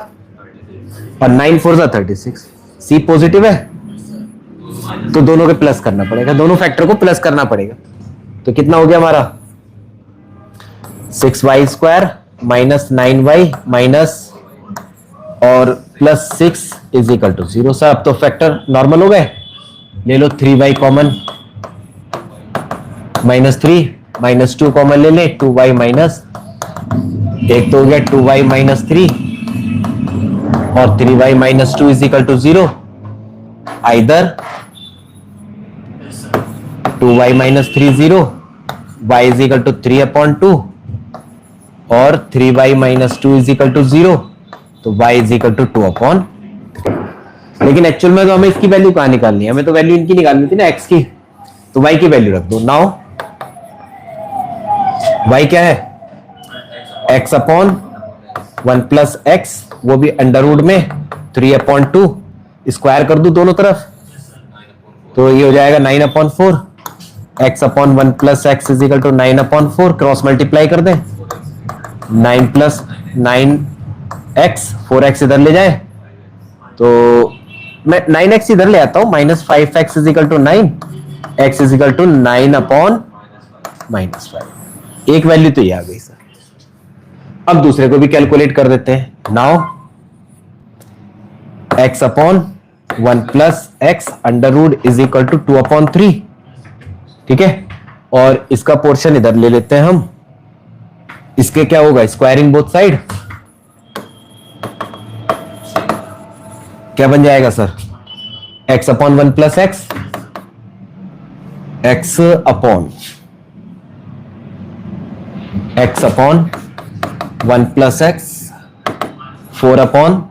S1: और 9 4 36। सी पॉजिटिव है तो दोनों के प्लस करना पड़ेगा, दोनों फैक्टर को प्लस करना पड़ेगा। तो कितना हो गया हमारा 6y² माइनस 9y माइनस और plus 6 is equal to 0। Sir अब तो फैक्टर नॉर्मल हो गए, ले लो 3y कॉमन, -3 -2 कॉमन ले ले, 2y माइनस, एक तो हो गया 2y माइनस 3 और 3y minus 2 is equal to 0। Either 2y minus 3 0, y is equal to 3 upon 2 और 3y minus 2 is equal to 0, तो y is equal to 2 upon. लेकिन एक्चुअल में तो हमें इसकी वैल्यू कहां निकालनी है, हमें तो वैल्यू इनकी निकालनी थी ना x की, तो y की वैल्यू रख दो। नाउ y क्या है, x अपॉन 1 प्लस x, वो भी अंडर में 3 अपॉन 2, स्क्वायर कर दो दोनों तरफ, तो ये हो जाएगा 9 upon 4, x upon 1 plus x is equal to 9 upon 4, cross multiply कर दें 9 प्लस 9x, 4x इधर ले जाए तो मैं 9x इधर ले आता हूं, -5x is equal to 9, x is equal to 9 upon -5। एक वैल्यू तो ये आ गई सर। अब दूसरे को भी कैलकुलेट कर देते हैं। Now x upon 1 plus x under root is equal to 2 upon 3। ठीक है, और इसका पोर्शन इधर ले लेते हैं हम, इसके क्या होगा, स्क्वायरिंग बोथ साइड, क्या बन जाएगा sir, x upon 1 plus x, x upon 1 plus x 4 upon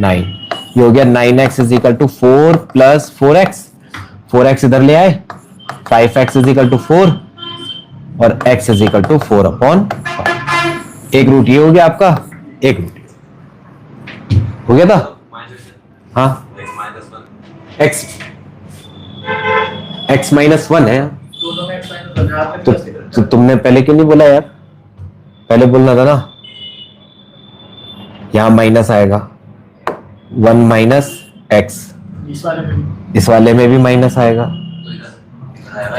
S1: 9, ये हो गया 9x is equal to 4 plus 4x, 4x इधर ले आए, 5x इज इक्वल टू 4 और x is equal to 4 upon 5। एक रूट ये हो गया आपका, एक रूट हो गया था, हाँ x -1 है, तो तुमने पहले क्यों नहीं बोला यार, पहले बोलना था ना, यहां माइनस आएगा 1 माइनस x, इस वाले में भी माइनस आएगा,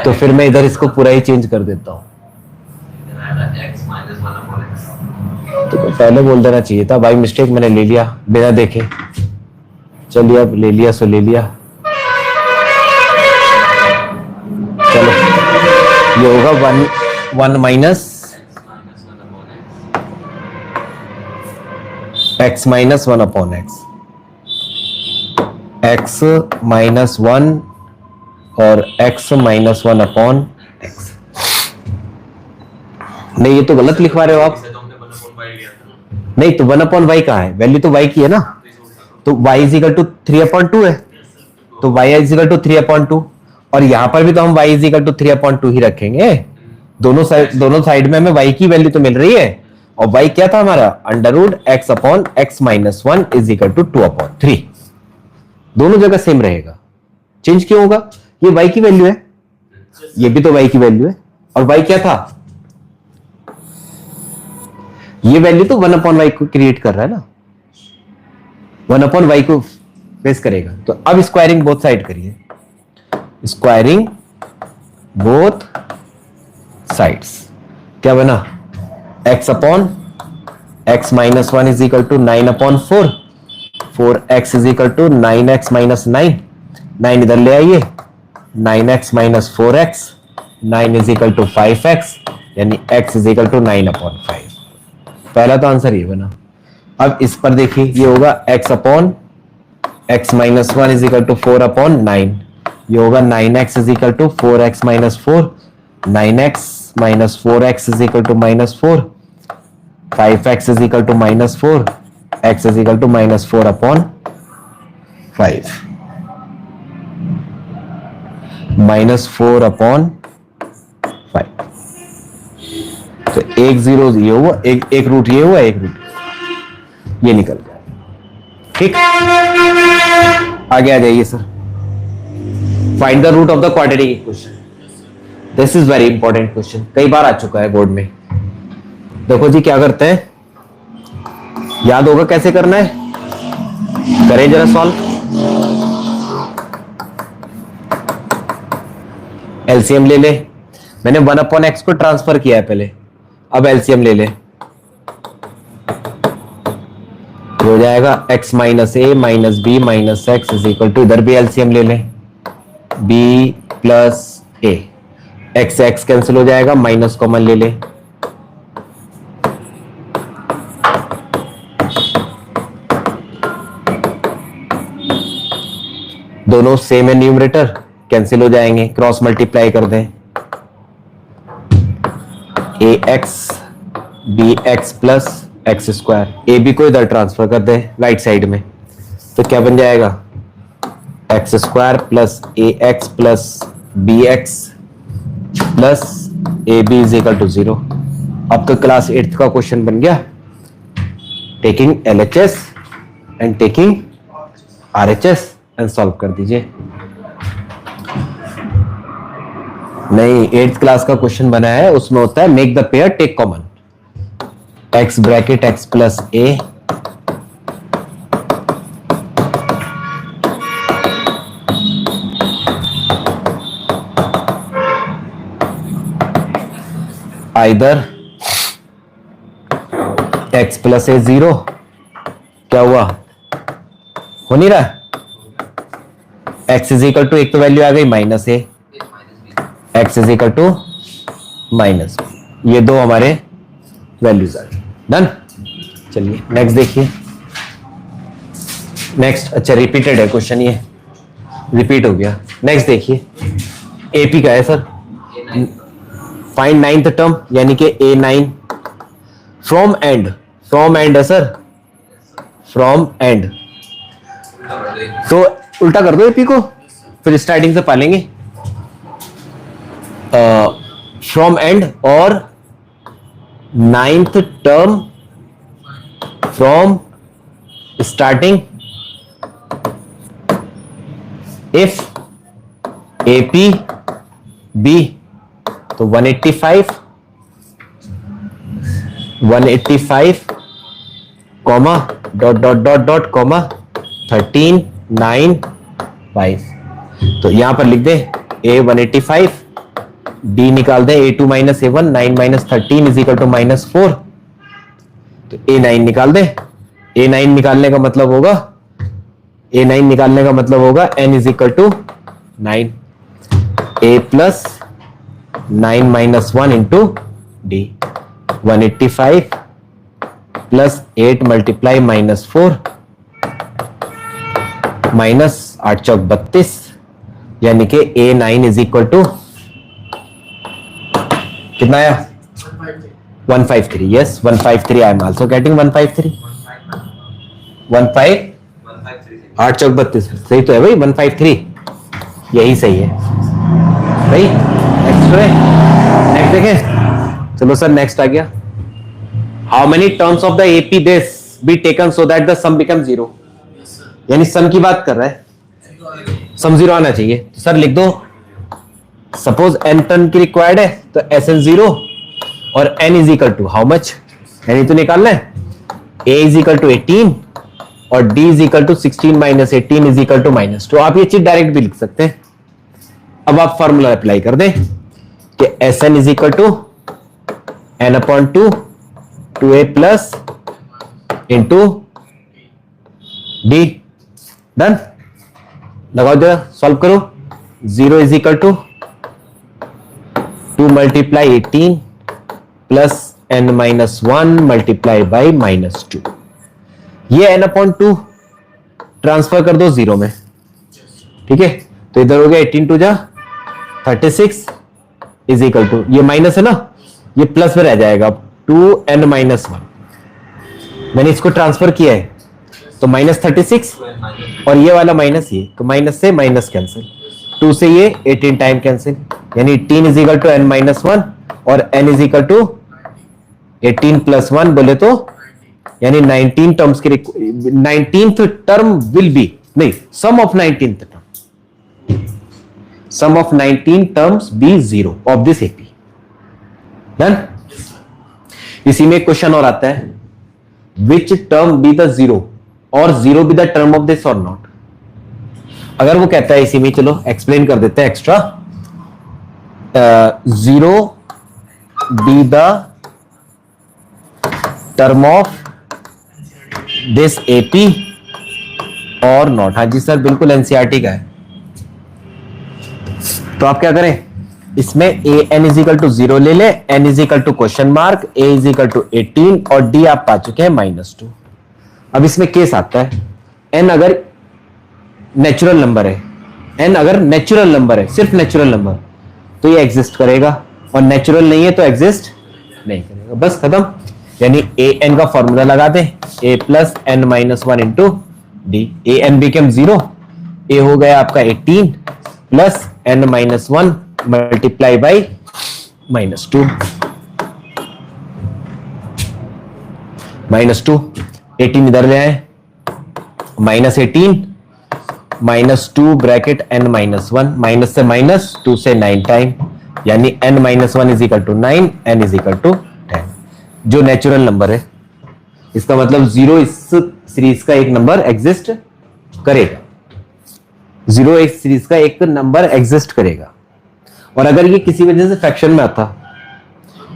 S1: तो फिर मैं इधर इसको पूरा ही चेंज कर देता हूं। तो पहले बोल देना चाहिए था, बाई मिस्टेक मैंने ले लिया बिना देखे। चलिए अब ले लिया सो ले लिया, चलो ये होगा 1 minus x minus 1 upon x, x minus 1 और x माइनस 1 अपॉन x। नहीं ये तो गलत लिखवा रहे हो आप, नहीं तो 1 अपॉन y कहाँ है, वैल्यू तो y की है ना, तो y इज इक्वल टू 3/2 है, तो y इज इक्वल टू 3/2, और यहां पर भी तो हम y इज इक्वल टू 3/2 ही रखेंगे। दोनों साइड में हमें y की वैल्यू तो मिल रही है, और y क्या था हमारा, √x/(x-1) इज इक्वल टू 2/3। दोनों जगह सेम रहेगा, चेंज क्यों होगा, ये y की वैल्यू है, ये भी तो y की वैल्यू है, और y क्या था, ये वैल्यू तो 1/y को क्रिएट कर रहा है ना, 1/y को फेस करेगा। तो अब स्क्वायरिंग बोथ साइड करिए, स्क्वायरिंग बोथ साइड्स, क्या बना, x/(x-1) is equal to 9/4, 4x is equal to 9x-9, 9 इधर ले आइए, 9x-4x, 9 is equal to 5x, यानी x इज इक्वल टू 9/5। पहला तो आंसर ये बना। अब इस पर देखिए, ये होगा x/(x-1) इज इक्वल टू 4/9, ये होगा 9x is equal to 4x-4, 9x-4x is equal to -4, 5x is equal to -4, x is equal to -4/5, -4/5। तो एक जीरो ये हुआ, एक रूट ये हुआ, एक रूट ये निकल गया। ठीक, आगे आ जाइए sir, find the root of the quadratic equation. This is very important question, कई बार आ चुका है बोर्ड में। देखो जी, क्या करते हैं, याद होगा कैसे करना है, करें जरा सॉल्व। एलसीएम ले ले, मैंने 1/x को ट्रांसफर किया है पहले, अब एलसीएम ले ले, हो जाएगा x - a - b - x is equal to, इधर भी एलसीएम ले लें, b plus a, x x cancel हो जाएगा, माइनस कॉमन ले ले, दोनों सेम है, न्यूमरेटर कैंसिल हो जाएंगे, क्रॉस मल्टीप्लाई कर दें, ax bx plus x square, a b को इधर ट्रांसफर कर दें राइट साइड में, तो क्या बन जाएगा, x square plus a x plus b x plus a b is equal to 0। अब तो क्लास 8th का क्वेश्चन बन गया, taking LHS and taking RHS and solve कर दीजिए। नहीं, 8th क्लास का क्वेश्चन बना है, उसमें होता है make the pair take common, x bracket x plus a either x plus a 0, क्या हुआ, हो नहीं रहा, x इज इक्वल टू, एक तो वैल्यू आ गई -a, x is equal to minus, ये दो हमारे वैल्यूज आ गई, डन। चलिए नेक्स्ट देखिए, नेक्स्ट, अच्छा रिपीटेड है क्वेश्चन, ये रिपीट हो गया। नेक्स्ट देखिए, एपी का है सर, फाइंड 9th टर्म, यानी कि A9 from and, from and है सर, फ्रॉम एंड, तो उल्टा कर दो एपी को, फिर स्टार्टिंग से पालेंगे, फ्रॉम एंड और 9th term from starting, if AP B, तो 185 comma dot dot dot dot comma 13 9 5, तो यहां पर लिख दे A 185, D निकाल दे A2 minus A1, 9 minus 13 is equal to -4, तो A9 निकाल दे, A9 निकालने का मतलब होगा, A9 निकालने का मतलब होगा n is equal to 9, A plus 9 minus 1 into D, 185 plus 8 multiply -4 minus 8 चौक 32, यानी कि A9 इज इक्वल टू कितना आया, 153, yes 153, I am also getting 153, 15 8 चौक 32, सही तो है भाई 153, यही सही है भाई। नेक्स्ट देखें, चलो सर नेक्स्ट आ गया। How many terms of the AP this be taken so that the sum become 0, यानी सम की बात कर रहा है, सम 0 आना चाहिए। तो सर लिख दो, सपोज n टर्म की रिक्वायर्ड है तो Sn 0 और n is equal to how much, यानी तो निकालना है a इज इक्वल टू 18 और d is equal to 16 minus 18 is equal to -2। आप ये चीज डायरेक्ट भी लिख सकते हैं। अब आप फॉर्मूला अप्लाई कर दें कि Sn is equal to n upon 2 2a plus into D. Done, लगाओ जरा, सॉल्व करो। 0 is equal to 2 multiply 18 plus n minus 1 multiply by -2। ये n अपॉन 2 ट्रांसफर कर दो 0 में, ठीक है। तो इधर हो गया 18 टू जा 36 इज इक्वल टू, ये माइनस है ना, ये प्लस में रह जाएगा 2n माइनस 1। मैंने इसको ट्रांसफर किया है तो -36 और ये वाला माइनस, ये तो माइनस से माइनस कैंसिल, 2 से ये 18 टाइम कैंसिल, यानी 18 is equal to n minus 1 और n is equal to 18 plus 1 बोले तो यानी 19 टर्म्स की 19th टर्म विल बी, नहीं, sum of 19th term, sum of 19 terms be 0 of this AP. Done. इसी में क्वेश्चन और आता है, विच टर्म बी द 0 और 0 be the term of this और नॉट। अगर वो कहता है इसी में, चलो एक्सप्लेन कर देते हैं extra, 0 be the term of this AP और नॉट। हाँ जी सर, बिल्कुल एनसीईआरटी का है। तो आप क्या करें, इसमें A n is equal to 0 ले लें, n is equal to question mark, A is equal to 18 और डी आप पा चुके हैं -2। अब इसमें केस आता है, एन अगर नेचुरल नंबर है, एन अगर नेचुरल नंबर है, सिर्फ नेचुरल नंबर, तो ये एग्जिस्ट करेगा, और नेचुरल नहीं है तो एग्जिस्ट नहीं करेगा, बस खत्म। यानी ए एन का फॉर्मूला लगा दें, A plus N minus 1 into D. A N become 0, A हो गया आपका 18 plus N minus 1 multiply by -2, -2, 18 इधर ले आए, -18 -2 ब्रैकेट n माइनस 1, माइनस से माइनस 2 से 9 टाइम, यानी n minus 1 is equal to 9, n is equal to 10, जो नेचुरल नंबर है। इसका मतलब 0 इस सीरीज का एक नंबर एग्जिस्ट करेगा, 0 एक सीरीज का एक नंबर एग्जिस्ट करेगा। और अगर ये किसी वजह से फ्रैक्शन में आता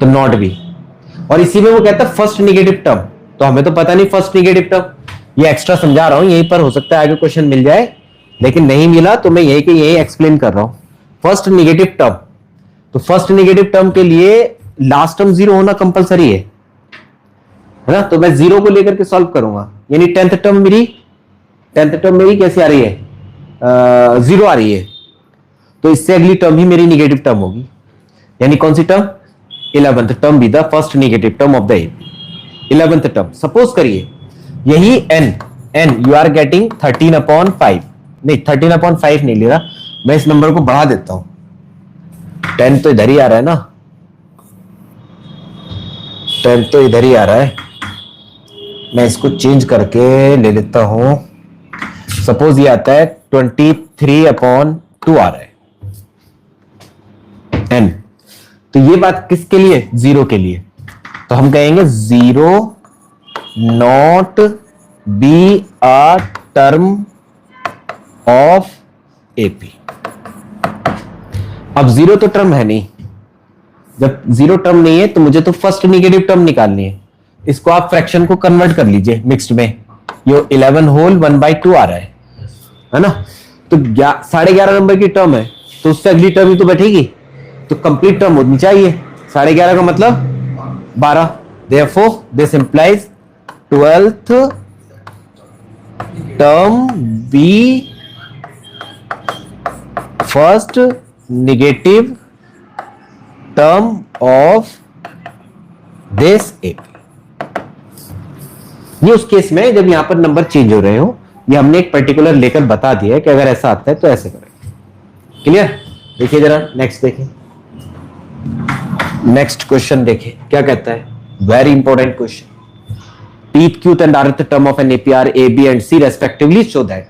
S1: तो नॉट भी। और इसी में वो कहता है फर्स्ट निगेटिव टर्म, तो हमें तो पता नहीं फर्स्ट निगेटिव टर्म, ये एक्स्ट्रा समझा रहा हूं, यहीं पर हो सकता है आगे क्वेश्चन मिल जाए, लेकिन नहीं मिला तो मैं यही के यही एक्सप्लेन कर रहा हूं। फर्स्ट निगेटिव टर्म, तो फर्स्ट निगेटिव टर्म के लिए लास्ट टर्म 0 होना कंपलसरी है ना, तो मैं 0 को लेकर के सॉल्व करूंगा, यानी 10th टर्म मेरी कैसी आ रही है, 0 आ रही है, तो इससे अगली टर्म ही मेरी निगेटिव टर्म होगी, यानी कौन सी term, 11th term be the first negative term of the AP. 11th term, suppose करिए यही n यू आर गेटिंग 13/5, नहीं 13/5 नहीं ले रहा मैं, इस नंबर को बढ़ा देता हूं, 10 तो इधर ही आ रहा है ना, 10 तो इधर ही आ रहा है, मैं इसको चेंज करके ले लेता हूं। सपोज ये आता है 23/2 आ रहा है n, तो ये बात किसके लिए, 0 के लिए, तो हम कहेंगे 0 not be a term of AP. अब 0 तो टर्म है नहीं, जब 0 टर्म नहीं है तो मुझे तो फर्स्ट निगेटिव टर्म निकालनी है। इसको आप फ्रैक्शन को कन्वर्ट कर लीजिए मिक्स्ड में, ये 11 होल 1/2 आ रहा है ना, तो 11.5 नंबर की टर्म है, तो उससे अगली टर्म ही तो बैठेगी, तो कंप्लीट टर्म होनी चाहिए, 11.5 का मतलब 12, therefore this implies 12th term be first negative term of this AP। ये उस केस में जब यहां पर नंबर चेंज हो रहे हो, ये हमने एक पर्टिकुलर लेकर बता दिया है कि अगर ऐसा आता है तो ऐसे करें। क्लियर? देखिए जरा नेक्स्ट देखिए, नेक्स्ट क्वेश्चन देखिए क्या कहता है, very important question. pth, qth and rth term of an APR A, B and C respectively show that।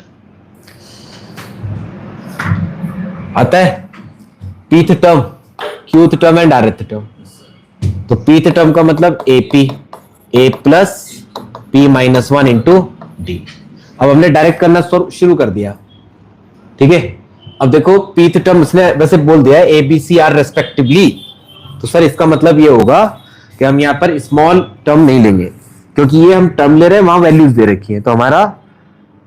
S1: आता है pth term, qth term and rth term। तो pth term का मतलब AP A plus P minus 1 into D. अब हमने डायरेक्ट करना शुरू कर दिया, ठीक है। अब देखो pth term उसने वैसे बोल दिया है ABCR रेस्पेक्टिवली, तो सर इसका मतलब ये होगा कि हम यहां पर स्मॉल टर्म नहीं लेंगे, क्योंकि ये हम टर्म ले रहे हैं वहां वैल्यूज दे रखी है, तो हमारा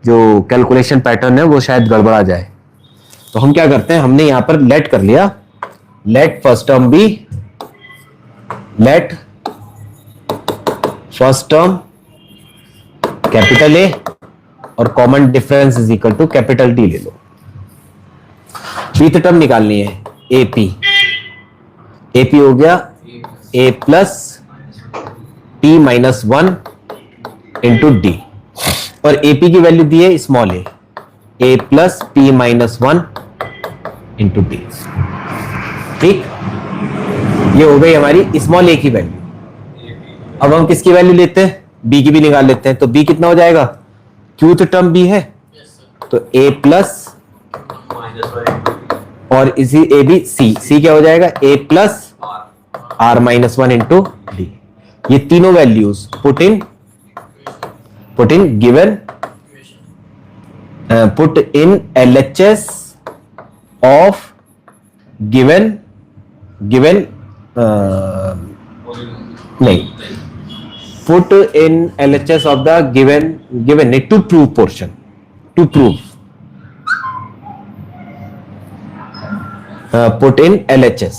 S1: जो कैलकुलेशन पैटर्न है वो शायद गड़बड़ा जाए। तो हम क्या करते हैं, हमने यहां पर लेट कर लिया, let first term be, let first term capital A और common difference is equal to capital D ले लो। pth टर्म निकालनी है एपी, एपी हो गया A plus P minus 1 into D, और एपी की वैल्यू दी है small A plus P minus 1 into D. ठीक, ये हो गई हमारी स्मॉल ए की वैल्यू। अब हम किसकी वैल्यू लेते हैं, बी की भी निकाल लेते हैं। तो बी कितना हो जाएगा, qth टर्म बी है तो ए प्लस और इसी ए बी सी क्या हो जाएगा, A plus R minus 1 into D. ये तीनों values put in given put in LHS of given नहीं, put in LHS of the given to prove portion, to prove put in LHS,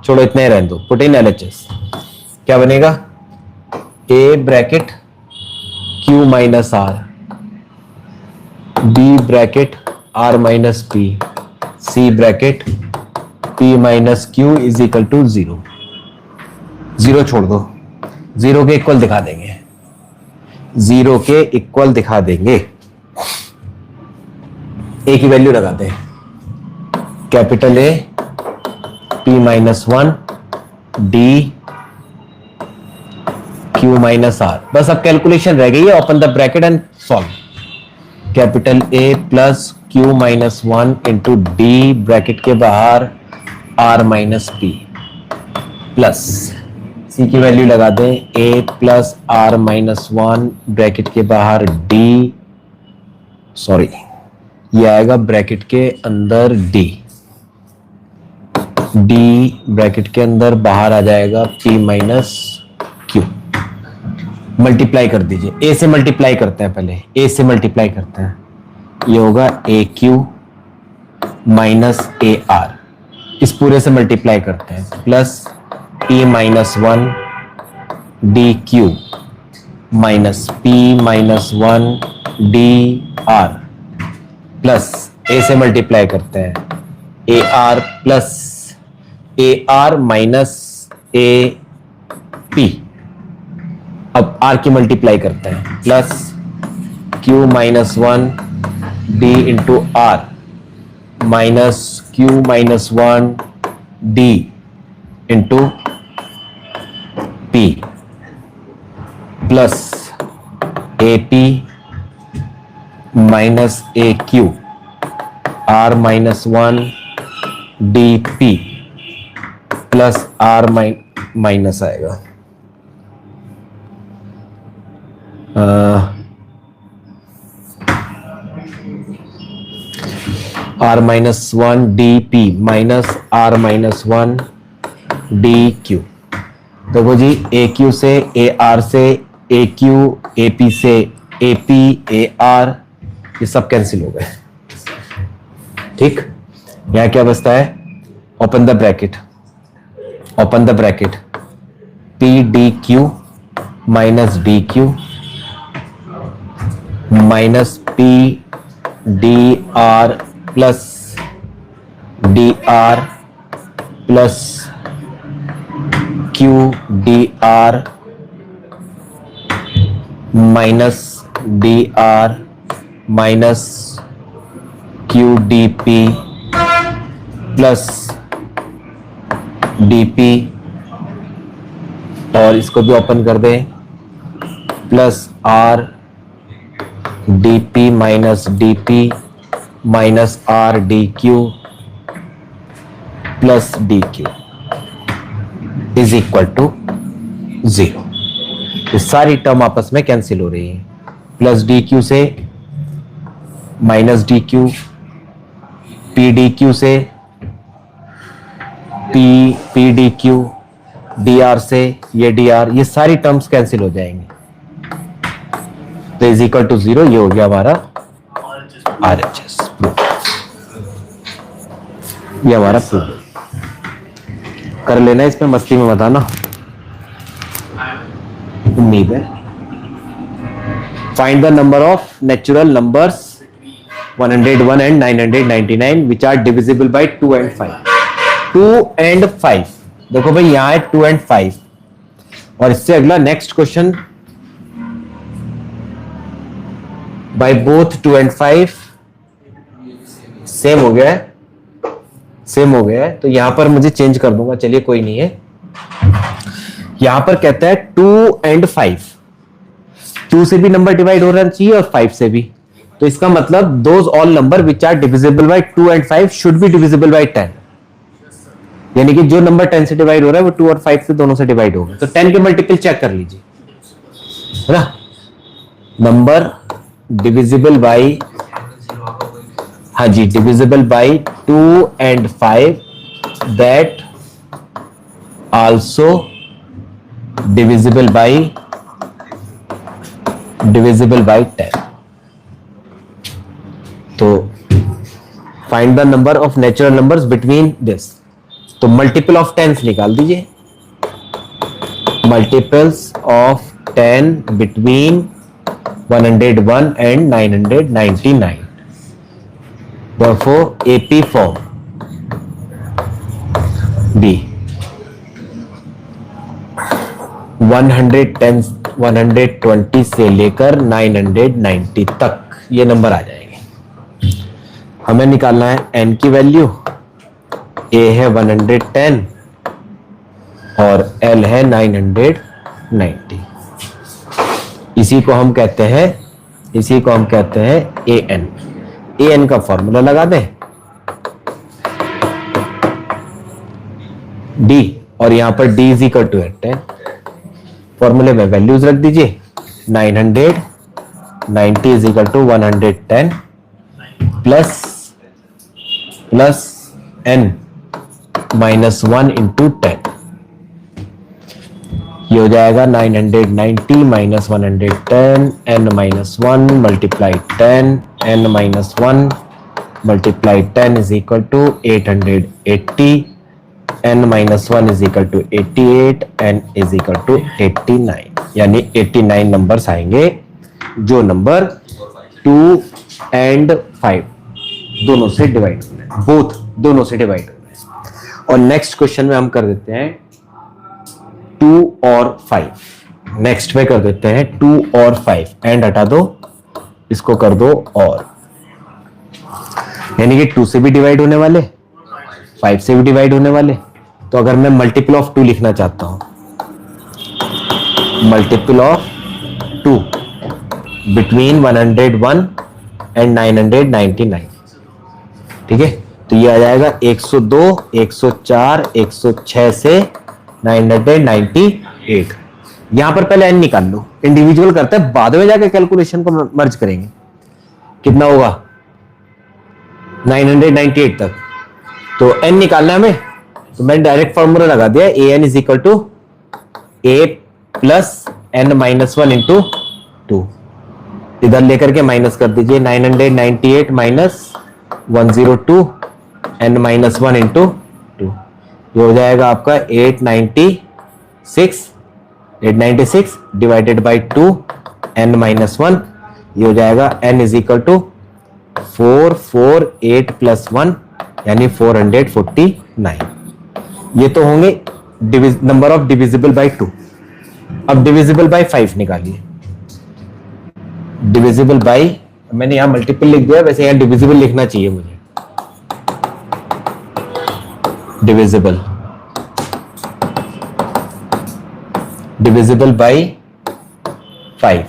S1: छोड़ो इतना ही रहने दो, पुट इन LHS क्या बनेगा, A bracket Q minus R, B bracket R minus P, C bracket P minus Q is equal to 0। 0 छोड़ दो, 0 के इक्वल दिखा देंगे, 0 के इक्वल दिखा देंगे। ए की वैल्यू लगाते हैं, capital A P minus 1 D Q minus R. बस अब कैलकुलेशन रह गई है, open the bracket and solve. Capital A plus Q minus 1 into D, bracket के बाहर R minus P, plus C की वैल्यू लगा दें, A plus R minus 1 bracket के बाहर डी, सॉरी ये आएगा ब्रैकेट के अंदर डी, डी ब्रैकेट के अंदर बाहर आ जाएगा P माइनस Q। मल्टीप्लाई कर दीजिए, ए से मल्टीप्लाई करते हैं, पहले ए से मल्टीप्लाई करते हैं, ये होगा A Q minus A R, इस पूरे से मल्टीप्लाई करते हैं, plus P minus 1 D Q minus P minus 1 D R, plus A से मल्टीप्लाई करते हैं, A R plus A R minus A P. अब आर की मल्टीप्लाई करते हैं, plus Q minus 1 D into R minus Q minus 1 D into P, plus A P minus A Q R minus 1 D P plus R minus आएगा R minus 1 D P minus R minus 1 D Q. देखो जी, ए क्यू से ए आर से ए क्यू, ए पी से ए पी, ए आर, ये सब कैंसिल हो गए। ठीक, यहां क्या बचता है, open the bracket, open the bracket, P D Q minus D Q minus P D R plus D R plus Q D R minus D R minus Q D P plus D P, और इसको भी ओपन कर दें, plus R D P minus D P minus R D Q plus D Q is equal to 0। ये सारी टर्म आपस में कैंसिल हो रही है। प्लस डी क्यू से minus D Q, P D Q से P D Q, D R से ये डी आर, ये सारी टर्म्स कैंसिल हो जाएंगे, तो इज इक्वल टू 0। ये हो गया हमारा RHS प्रूफ। ये हमारा प्रूफ कर लेना, इसमें मस्ती में बताना, उम्मीद है। Find the number of natural numbers 101 and 999 which are divisible by 2 and 5। 2 and 5, देखो भाई यहां है 2 and 5, और इससे अगला next question by both 2 and 5 same हो गया है, सेम हो गया है, तो यहां पर मुझे चेंज कर दूंगा, चलिए कोई नहीं है। यहां पर कहता है 2 and 5, 2 से भी नंबर डिवाइड हो रहा चाहिए और 5 से भी, तो इसका मतलब those all number which are divisible by 2 and 5 should be divisible by 10, यानी कि जो नंबर 10 से डिवाइड हो रहा है वो 2 और 5 से दोनों से डिवाइड होगा। तो 10 के मल्टीपल चेक कर लीजिए, है ना। नंबर डिविजिबल बाय, हाँ जी, divisible by 2 and 5 that also divisible by 10। तो find the number of natural numbers between this, तो मल्टीपल ऑफ 10 निकाल दीजिए, multiples of 10 between 101 and 999। Therefore, AP form B 110 120 से लेकर 990 तक ये नंबर आ जाएंगे। हमें निकालना है n की वैल्यू, A है 110 और L है 990। इसी को हम कहते हैं AN। AN का फॉर्मूला लगा दें, D, और यहां पर D इज इक्वल टू 10, फॉर्मूले में वैल्यूज रख दीजिए, 990 is equal to 110 plus n minus 1 into 10, ये हो जाएगा 990 minus 110 n minus 1 multiply 10 n minus 1 multiply 10 is equal to 880, n minus 1 is equal to 88, n is equal to 89, यानी 89 नंबर्स आएंगे जो नंबर 2 and 5 दोनों से डिवाइड होना है, बोथ दोनों से डिवाइड होना है। और नेक्स्ट क्वेश्चन में हम कर देते हैं 2 और 5, नेक्स्ट में कर देते हैं 2 और 5, एंड हटा दो, इसको कर दो और, यानी कि 2 से भी डिवाइड होने वाले, 5 से भी डिवाइड होने वाले। तो अगर मैं मल्टीपल ऑफ 2 लिखना चाहता हूं, मल्टीपल ऑफ 2 बिटवीन 101 एंड 999, ठीक है, तो ये आ जाएगा 102, 104, 106 से 998। यहां पर पहले n निकाल लो, इंडिविजुअल करते हैं, बाद में जाके कैलकुलेशन को मर्ज करेंगे। कितना होगा 998 तक, तो n निकालना है हमें, तो मैंने डायरेक्ट फॉर्मूला लगा दिया, an is equal to a plus n minus 1 into 2, इधर लेकर के माइनस कर दीजिए, 998 माइनस 102 n माइनस 1 इंटू 2, ये हो जाएगा आपका 896 डिवाइडेड बाई 2 n माइनस 1, ये हो जाएगा n is equal to 448 plus 1 यानी 449। ये तो होंगे नंबर ऑफ डिविजिबल बाई 2। अब डिविजिबल बाई 5 निकालिए, डिविजिबल बाई मैंने यहाँ मल्टीपल लिख दिया, वैसे यहाँ डिविजिबल लिखना चाहिए मुझे, डिविजिबल, डिविजिबल बाई 5।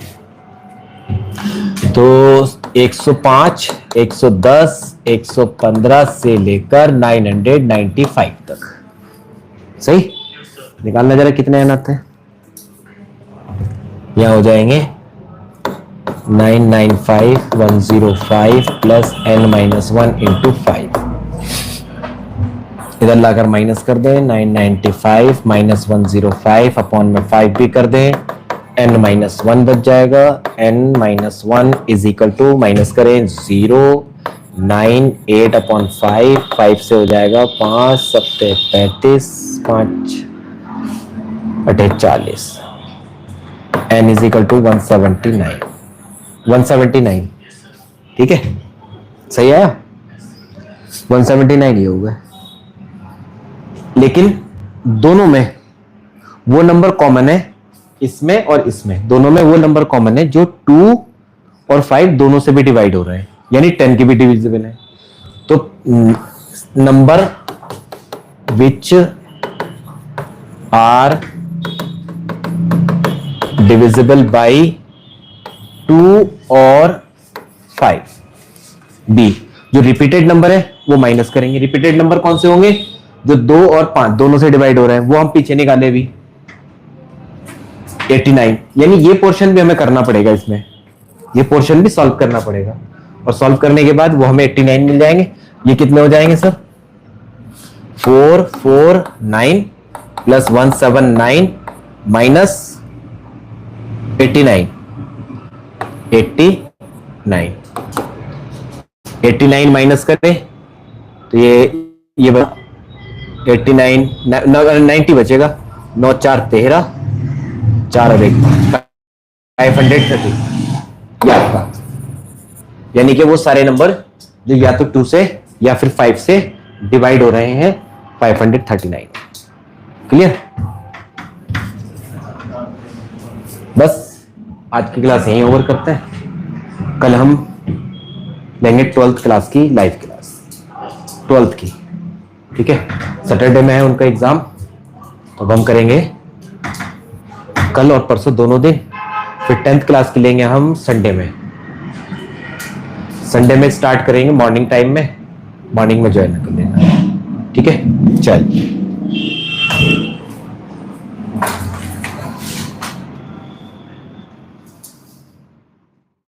S1: तो 105, 110, 115 से लेकर 995 तक। सही, निकालना जरा कितने एन आते हैं। यहां हो जाएंगे 995105 प्लस n-1 इंटू 5। इधर लाकर माइनस कर दें, 995 माइनस 105 अपॉन में 5 भी कर दें, n-1 बच जाएगा। n-1 is equal to, minus करें 0, 9, 8 अपॉन 5, 5 से हो जाएगा 5 सत्ते 35, 5 अठे 40, n इज इक्वल टू 179, 179। ठीक है, सही आया, 179 ये होगा। लेकिन दोनों में वो नंबर कॉमन है, इसमें और इसमें, दोनों में वो नंबर कॉमन है जो 2 और 5 दोनों से भी डिवाइड हो रहे हैं, यानी 10 की भी डिविजिबल है। तो number which are divisible by 2 और 5, बी। जो रिपीटेड नंबर है वो माइनस करेंगे। रिपीटेड नंबर कौन से होंगे, जो 2 और 5 दोनों से डिवाइड हो रहे हैं, वो हम पीछे निकाले भी 89, यानी ये पोर्शन भी हमें करना पड़ेगा, इसमें ये पोर्शन भी सॉल्व करना पड़ेगा, और सॉल्व करने के बाद वो हमें 89 मिल जाएंगे। ये कितने हो जाएंगे सर, 449 प्लस 179 माइनस 89, 89 माइनस करें तो ये 89 90 बचेगा, 9 4 13, 4 और 1 530 आपका। यानी कि वो सारे नंबर जो या तो 2 से या फिर 5 से डिवाइड हो रहे हैं 539। क्लियर। बस आज की क्लास यहीं ओवर करते हैं। कल हम लेंगे 12th क्लास की लाइव क्लास, 12th की। ठीक है, सैटरडे में है उनका एग्जाम, तो हम करेंगे कल और परसों दोनों दिन। फिर 10th क्लास की लेंगे हम संडे में। संडे में स्टार्ट करेंगे मॉर्निंग टाइम में, मॉर्निंग में ज्वाइन कर लेना। ठीक है, चल।